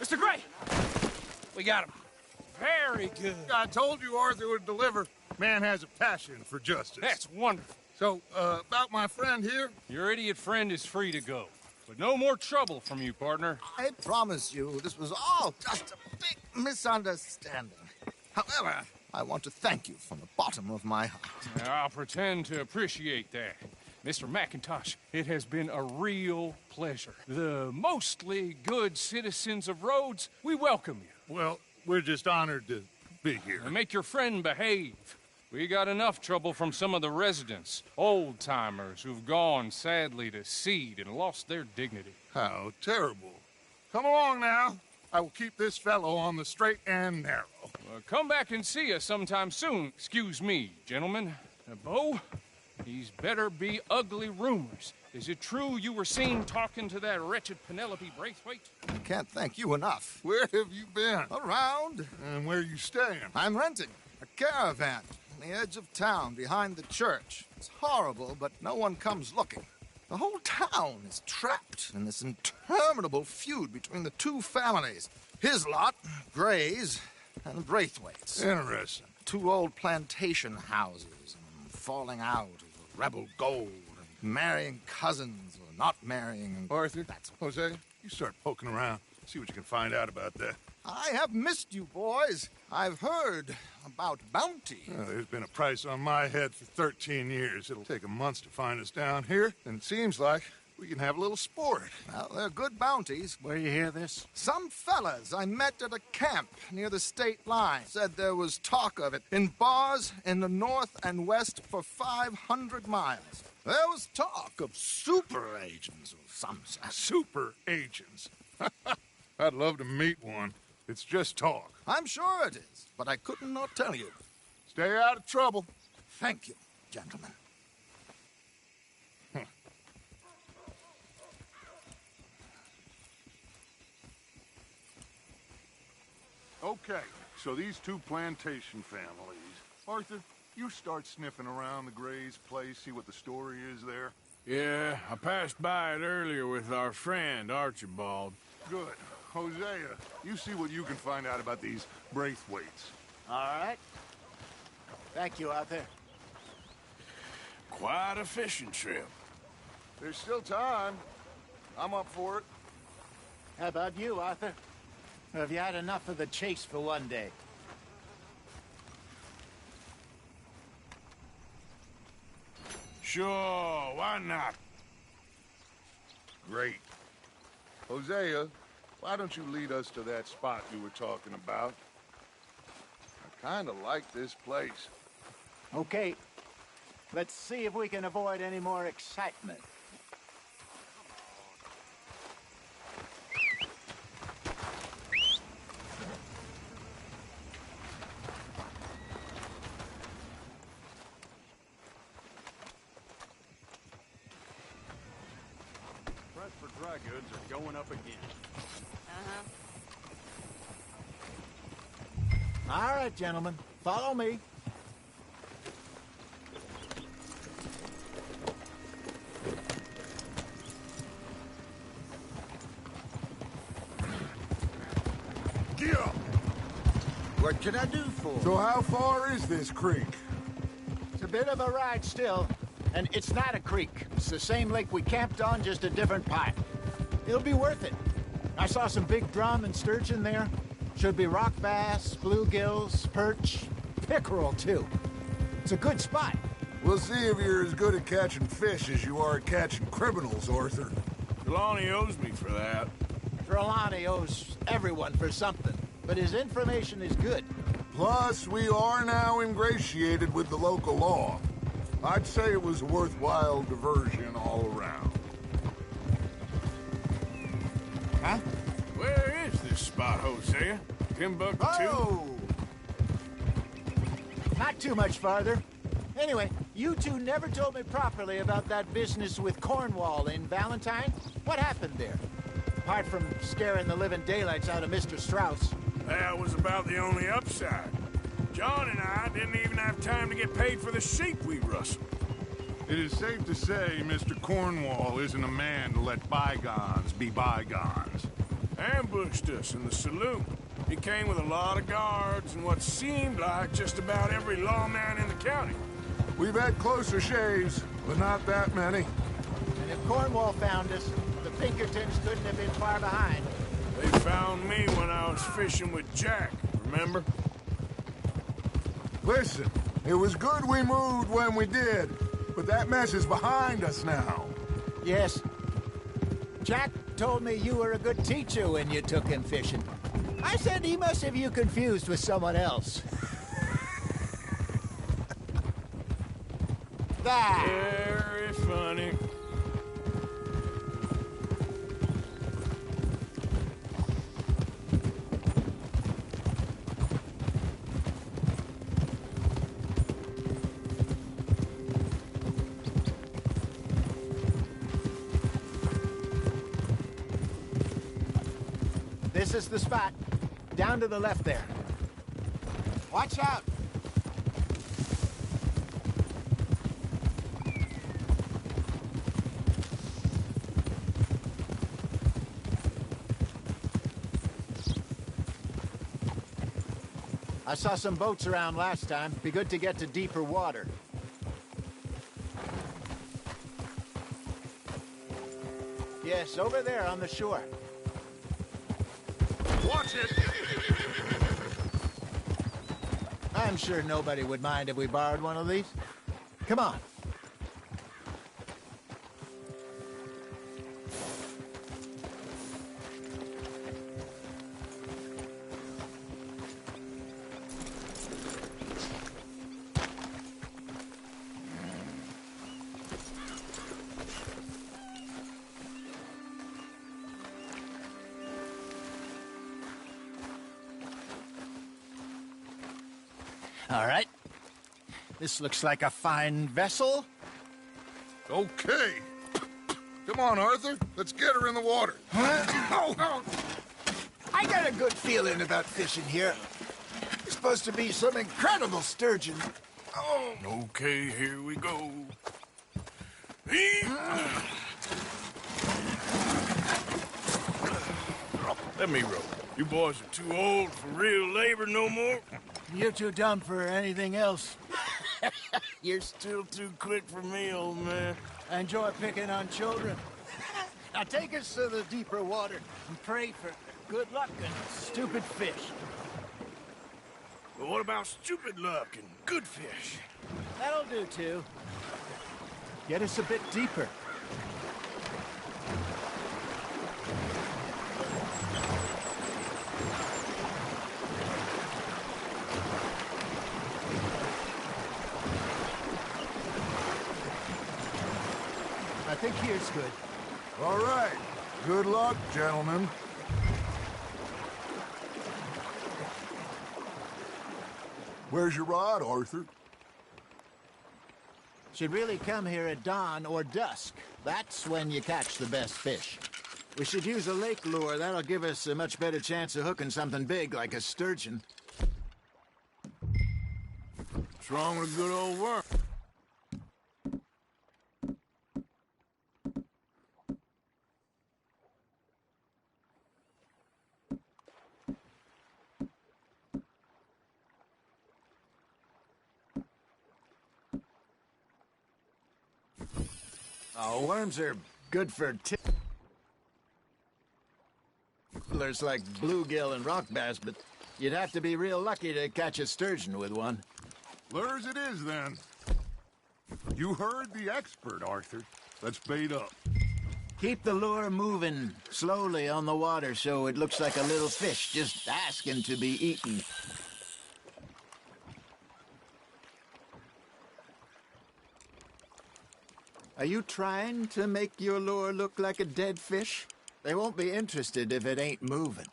K: Mr. Gray! We got him. Very good.
E: I told you Arthur would deliver. Man has a passion for justice.
K: That's wonderful.
E: So, about my friend here?
K: Your idiot friend is free to go. But no more trouble from you, partner.
F: I promise you, this was all just a big misunderstanding. However, I want to thank you from the bottom of my heart.
K: I'll pretend to appreciate that. Mr. McIntosh, it has been a real pleasure. The mostly good citizens of Rhodes, we welcome you.
E: Well, we're just honored to be here.
K: And make your friend behave. We got enough trouble from some of the residents, old-timers who've gone, sadly, to seed and lost their dignity.
E: How terrible. Come along now. I will keep this fellow on the straight and narrow.
K: Come back and see us sometime soon. Excuse me, gentlemen. Bo, these better be ugly rumors. Is it true you were seen talking to that wretched Penelope Braithwaite?
L: I can't thank you enough.
E: Where have you been?
L: Around.
E: And where are you staying?
L: I'm renting a caravan on the edge of town behind the church. It's horrible, but no one comes looking. The whole town is trapped in this interminable feud between the two families. His lot, Gray's, and Braithwaite's.
E: Interesting.
L: Two old plantation houses, falling out of rebel gold, and marrying cousins or not marrying. And
E: Arthur, Jose, you start poking around. See what you can find out about that.
L: I have missed you, boys. I've heard about bounty.
E: There's been a price on my head for 13 years. It'll take a month to find us down here, and it seems like we can have a little sport.
L: Well, they're good bounties.
Q: Where you hear this?
L: Some fellas I met at a camp near the state line said there was talk of it in bars in the north and west for 500 miles. There was talk of super agents of some sort.
E: Super agents? I'd love to meet one. It's just talk.
L: I'm sure it is, but I couldn't not tell you.
E: Stay out of trouble.
L: Thank you, gentlemen.
E: Okay, so these two plantation families. Arthur, you start sniffing around the Gray's place, see what the story is there.
A: Yeah, I passed by it earlier with our friend, Archibald.
E: Good. Hosea, you see what you can find out about these Braithwaites.
Q: All right. Thank you, Arthur.
A: Quite a fishing trip.
E: There's still time. I'm up for it.
Q: How about you, Arthur? Have you had enough of the chase for one day?
A: Sure, why not?
E: Great. Hosea, why don't you lead us to that spot you were talking about? I kind of like this place.
Q: Okay. Let's see if we can avoid any more excitement.
O: Price for dry goods are going up again.
Q: All right, gentlemen. Follow me.
E: Get up!
Q: What can I do for you?
E: So how far is this creek?
Q: It's a bit of a ride still. And it's not a creek. It's the same lake we camped on, just a different pipe. It'll be worth it. I saw some big drum and sturgeon there. Should be rock bass, bluegills, perch, pickerel, too. It's a good spot.
E: We'll see if you're as good at catching fish as you are at catching criminals, Arthur.
A: Trelawney owes me for that.
Q: Trelawney owes everyone for something, but his information is good.
E: Plus, we are now ingratiated with the local law. I'd say it was a worthwhile diversion all around.
Q: Huh?
A: Where is this spot, Hosea? Timbuktu?
Q: Oh! Not too much farther. Anyway, you two never told me properly about that business with Cornwall in Valentine. What happened there? Apart from scaring the living daylights out of Mr. Strauss.
A: That was about the only upside. John and I didn't even have time to get paid for the sheep we rustled.
E: It is safe to say Mr. Cornwall isn't a man to let bygones be bygones.
A: Ambushed us in the saloon. He came with a lot of guards and what seemed like just about every lawman in the county.
E: We've had closer shaves, but not that many.
Q: And if Cornwall found us, the Pinkertons couldn't have been far behind.
A: They found me when I was fishing with Jack, remember?
E: Listen, it was good we moved when we did. But that mess is behind us now.
Q: Yes. Jack told me you were a good teacher when you took him fishing. I said he must have you confused with someone else.
A: Very funny.
Q: This is the spot. Down to the left there. Watch out! I saw some boats around last time. Be good to get to deeper water. Yes, over there on the shore.
E: Watch it!
Q: I'm sure nobody would mind if we borrowed one of these. Come on. All right. This looks like a fine vessel.
E: Okay. Come on, Arthur. Let's get her in the water.
Q: I got a good feeling about fishing here. It's supposed to be some incredible sturgeon.
A: Oh. Okay, here we go. Let me row. You boys are too old for real labor no more.
Q: You're too dumb for anything else.
A: You're still too quick for me, old man.
Q: I enjoy picking on children. Now take us to the deeper water and pray for good luck and stupid fish.
A: But what about stupid luck and good fish?
Q: That'll do, too. Get us a bit deeper. I think here's good.
E: All right. Good luck, gentlemen. Where's your rod, Arthur?
Q: Should really come here at dawn or dusk. That's when you catch the best fish. We should use a lake lure. That'll give us a much better chance of hooking something big like a sturgeon.
A: What's wrong with a good old worm?
Q: Oh, worms are good for tipplers like bluegill and rock bass, but you'd have to be real lucky to catch a sturgeon with one.
E: Lures it is, then. You heard the expert, Arthur. Let's bait up.
Q: Keep the lure moving slowly on the water so it looks like a little fish just asking to be eaten. Are you trying to make your lure look like a dead fish? They won't be interested if it ain't moving.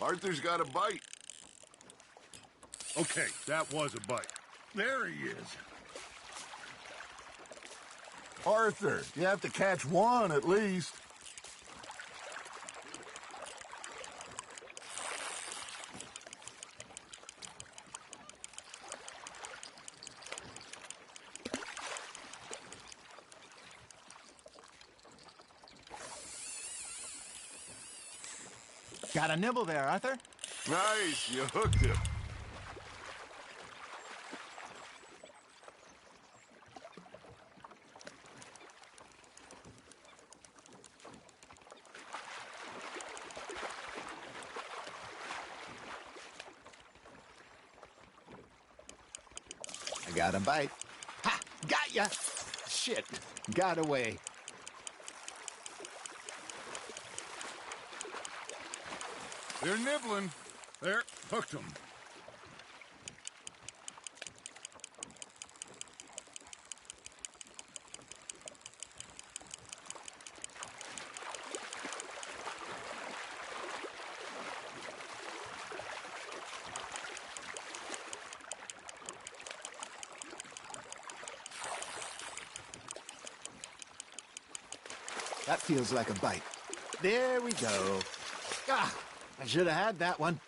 E: Arthur's got a bite. Okay, that was a bite. There he is. Arthur, you have to catch one at least.
Q: Got a nibble there, Arthur.
E: Nice, you hooked him.
Q: got a bite. Ha! Got ya! Shit, got away.
E: They're nibbling. There, hooked them.
Q: That feels like a bite. There we go. Ah, I should have had that one.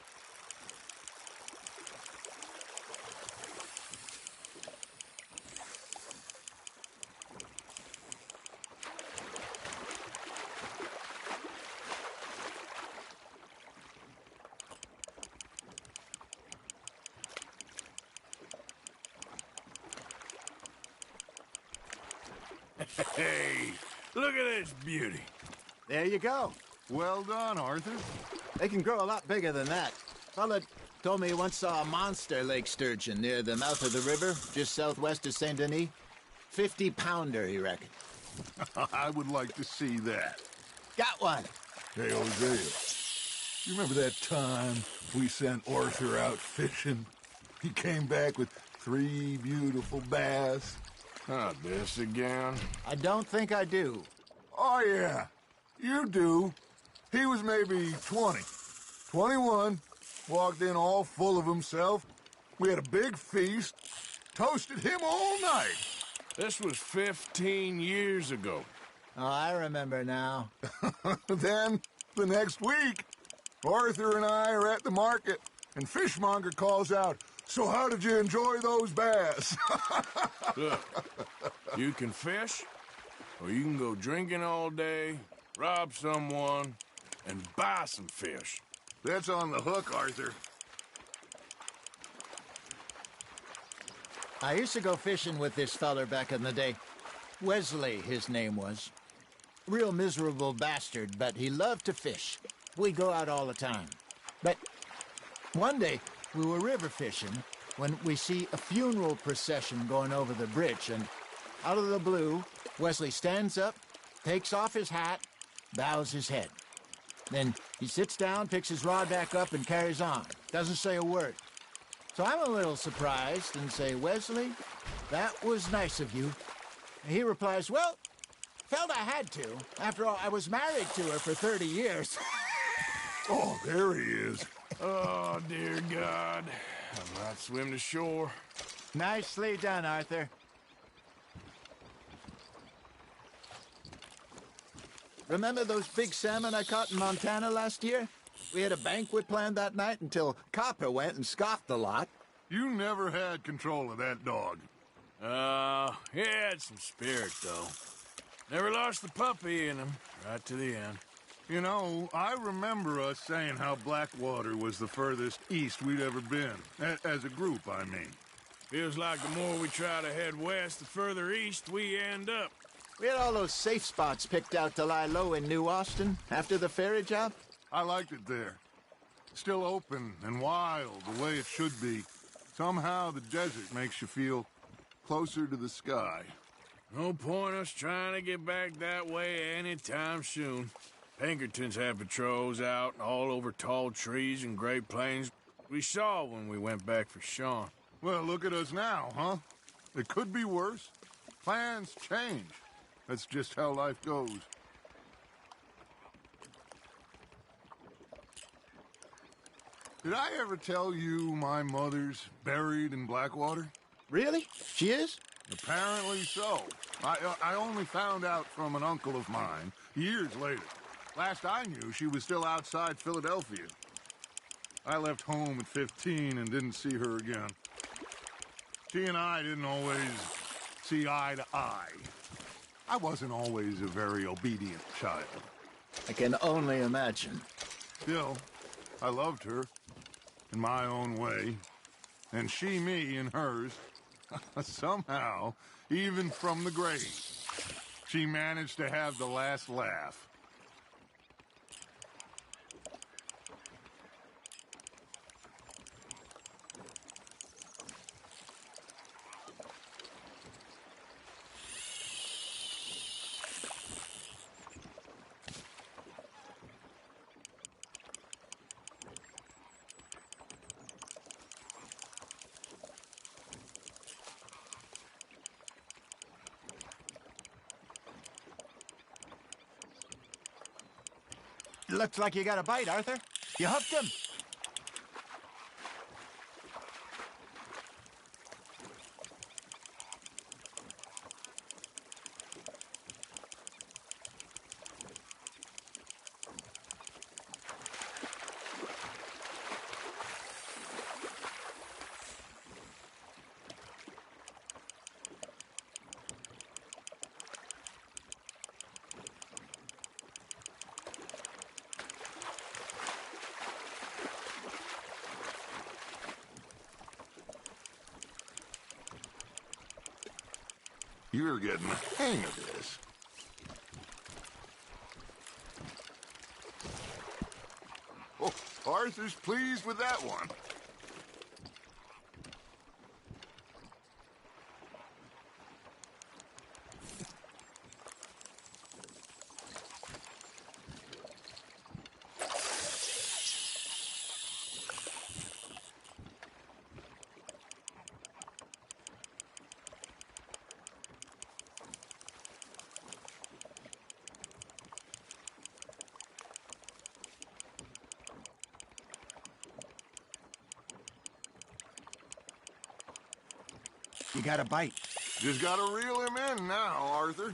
A: Hey, look at this beauty.
Q: There you go.
E: Well done, Arthur.
Q: They can grow a lot bigger than that. Fella told me he once saw a monster lake sturgeon near the mouth of the river, just southwest of Saint Denis. 50-pounder, he reckoned.
E: I would like to see that.
Q: Got one.
E: Hey, Hosea, you remember that time we sent Arthur out fishing? He came back with 3 beautiful bass.
A: Not this again.
Q: I don't think I do.
E: Oh, yeah. You do. He was maybe 20. 21. Walked in all full of himself. We had a big feast. Toasted him all night.
A: This was 15 years ago.
Q: Oh, I remember now.
E: Then, the next week, Arthur and I are at the market, and Fishmonger calls out, "So how did you enjoy those bass?"
A: Look, you can fish, or you can go drinking all day, rob someone, and buy some fish.
E: That's on the hook, Arthur.
Q: I used to go fishing with this feller back in the day. Wesley, his name was. Real miserable bastard, but he loved to fish. We'd go out all the time. But one day, we were river fishing when we see a funeral procession going over the bridge, and out of the blue, Wesley stands up, takes off his hat, bows his head. Then he sits down, picks his rod back up, and carries on. Doesn't say a word. So I'm a little surprised and say, "Wesley, that was nice of you." And he replies, "Well, felt I had to. After all, I was married to her for 30 years.
E: Oh, there he is.
A: Oh, dear God. I might swim to shore.
Q: Nicely done, Arthur. Remember those big salmon I caught in Montana last year? We had a banquet planned that night until Copper went and scoffed the lot.
E: You never had control of that dog.
A: He had some spirit, though. Never lost the puppy in him, right to the end.
E: You know, I remember us saying how Blackwater was the furthest east we'd ever been. As a group, I mean.
A: Feels like the more we try to head west, the further east we end up.
Q: We had all those safe spots picked out to lie low in New Austin after the ferry job.
E: I liked it there. Still open and wild, the way it should be. Somehow the desert makes you feel closer to the sky.
A: No point us trying to get back that way anytime soon. Pinkertons have patrols out all over tall trees and Great Plains. We saw when we went back for Sean.
E: Well, look at us now, huh? It could be worse. Plans change. That's just how life goes. Did I ever tell you my mother's buried in Blackwater?
Q: Really? She is?
E: Apparently so. I only found out from an uncle of mine years later. Last I knew, she was still outside Philadelphia. I left home at 15 and didn't see her again. She and I didn't always see eye to eye. I wasn't always a very obedient child.
Q: I can only imagine.
E: Still, I loved her in my own way, and she me in hers. Somehow, even from the grave, she managed to have the last laugh.
Q: Looks like you got a bite, Arthur. You hooked him.
E: You're getting the hang of this. Oh, Arthur's pleased with that one.
Q: You got a bite.
E: Just gotta reel him in now, Arthur.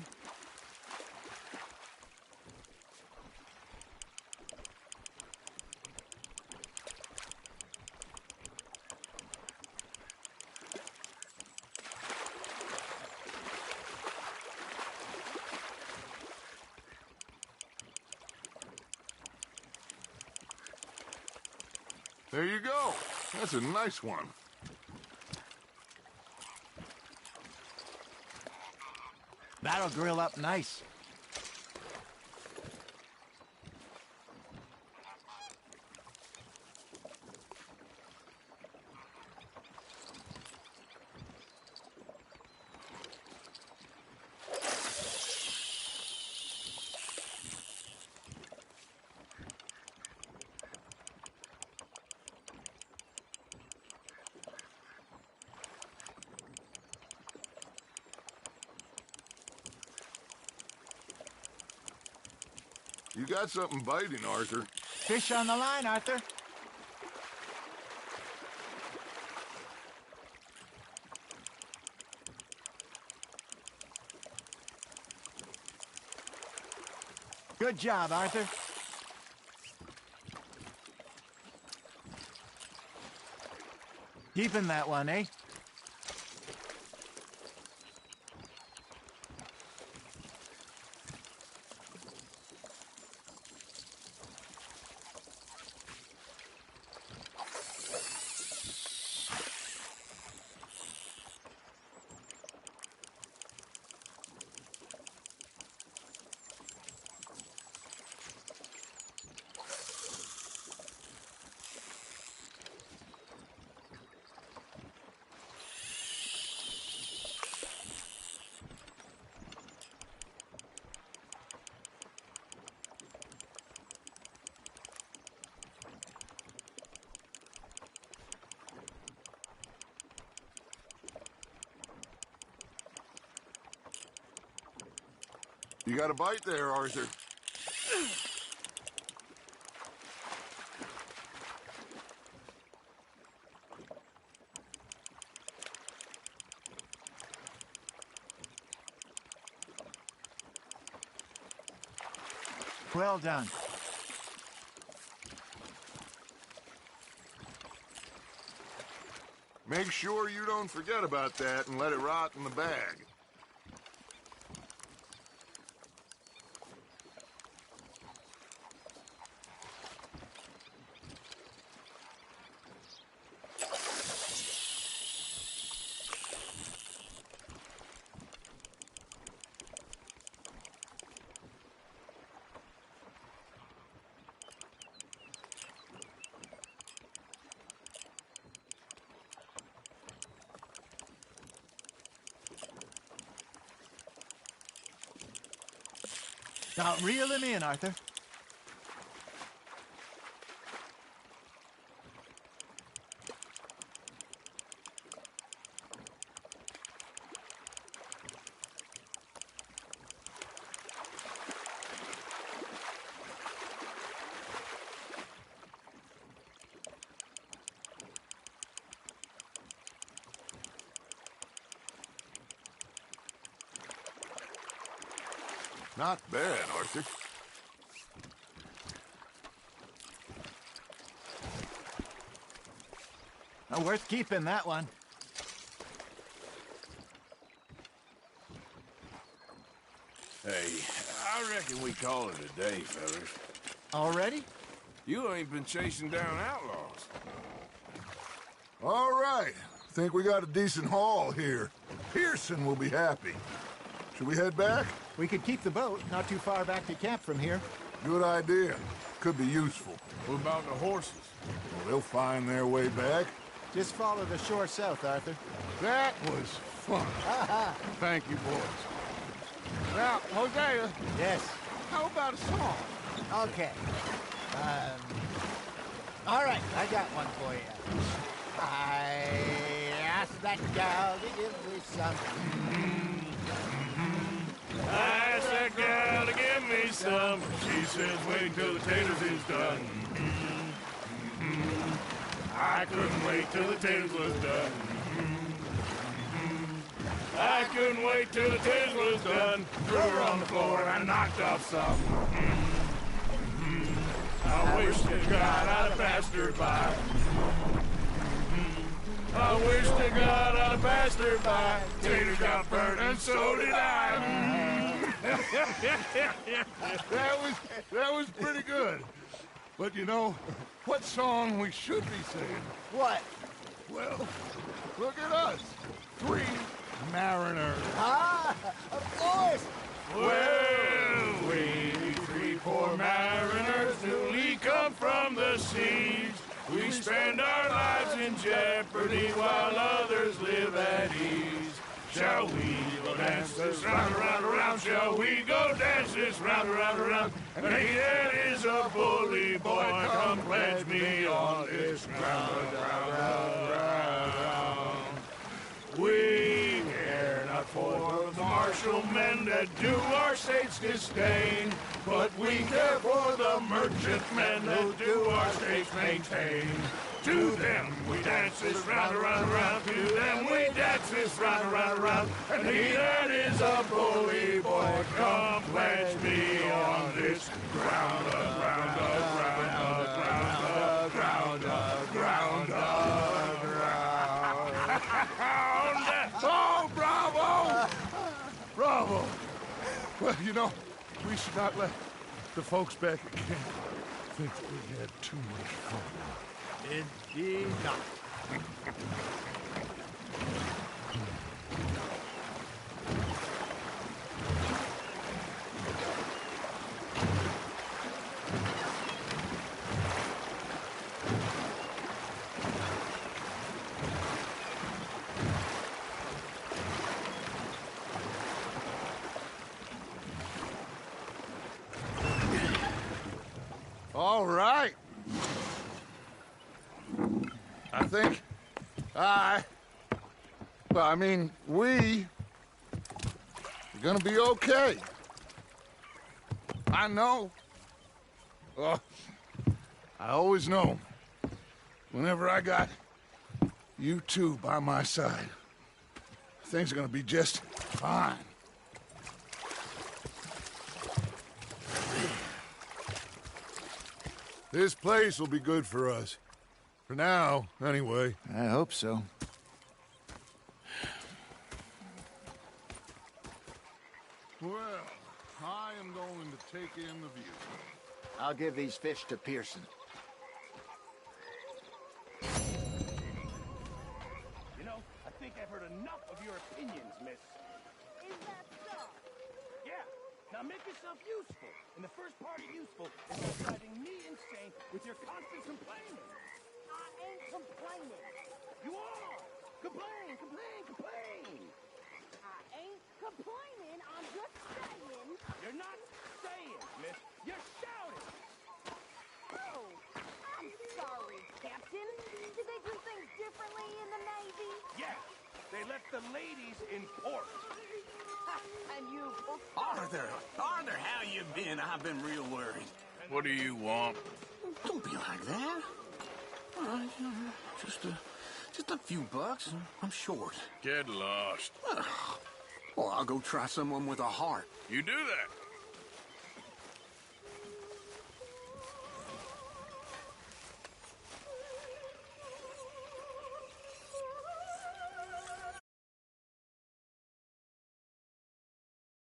E: There you go. That's a nice one.
Q: That'll grill up nice.
E: You got something biting, Arthur.
Q: Fish on the line, Arthur. Good job, Arthur. Keeping that one, eh?
E: You got a bite there, Arthur.
Q: Well done.
E: Make sure you don't forget about that and let it rot in the bag.
Q: Now reel him in, Arthur.
E: Not bad, Arthur.
Q: Oh, worth keeping, that one.
A: Hey, I reckon we call it a day, fellas.
Q: Already?
A: You ain't been chasing down outlaws.
E: All right. Think we got a decent haul here. Pearson will be happy. Should we head back?
Q: We could keep the boat not too far back to camp from here.
E: Good idea. Could be useful.
A: What about the horses?
E: Well, they'll find their way back.
Q: Just follow the shore south, Arthur.
E: That was fun. Thank you, boys. Now, Hosea.
Q: Yes.
E: How about a song?
Q: Okay. All right, I got one for you. I asked that gal to give me some.
A: I asked that gal to give me some. She says, wait till the taters is done. I couldn't wait till the taters was done. I couldn't wait till the taters was done. Threw her on the floor and I knocked off some. I wish to God I'd have passed her by. I wish to God I'd have passed her by. Taters got burnt and so did I.
E: That was pretty good. But you know, what song we should be singing?
Q: What?
E: Well, look at us. 3 mariners.
Q: Ah, of course.
A: Well, we 3 poor mariners newly come from the seas. We spend our lives in jeopardy while others live at ease. Shall we go dance this round, around, around? Shall we go dance this round, around, around? And he that is a bully boy, come pledge me on this ground, ground. We care not for the martial men that do our state's disdain, but we care for the merchant men that do our state's maintain. To them we dance this round, around, around. To them we dance this round, around, around. And he that is a bully boy, come pledge me on this ground, ground, ground, ground, ground, ground, ground. Oh, bravo! Bravo! Well, you know, we should not let the folks back at camp think that we had too much fun.
Q: Indeed not.
E: All right. I think we are gonna be okay. I know. I always know. Whenever I got you two by my side, things are gonna be just fine. This place will be good for us. For now, anyway.
Q: I hope so.
E: Well, I am going to take in the view.
Q: I'll give these fish to Pearson.
S: You know, I think I've heard enough of your opinions, miss.
H: Is that so?
S: Yeah. Now make yourself useful. And the first part of useful is by driving me insane with your constant complaining.
H: I ain't complaining.
S: You are! Complain, complain, complain!
H: I ain't complaining. I'm just saying.
S: You're not saying, miss. You're shouting!
H: Oh, I'm sorry, Captain. Did they do things differently in the Navy?
S: Yes! They left the ladies in port.
H: And you...
D: Arthur, how you been? I've been real worried.
A: What do you want?
D: Don't be like that. All right, just a few bucks. I'm short.
A: Get lost.
D: Well, I'll go try someone with a heart.
A: You do that.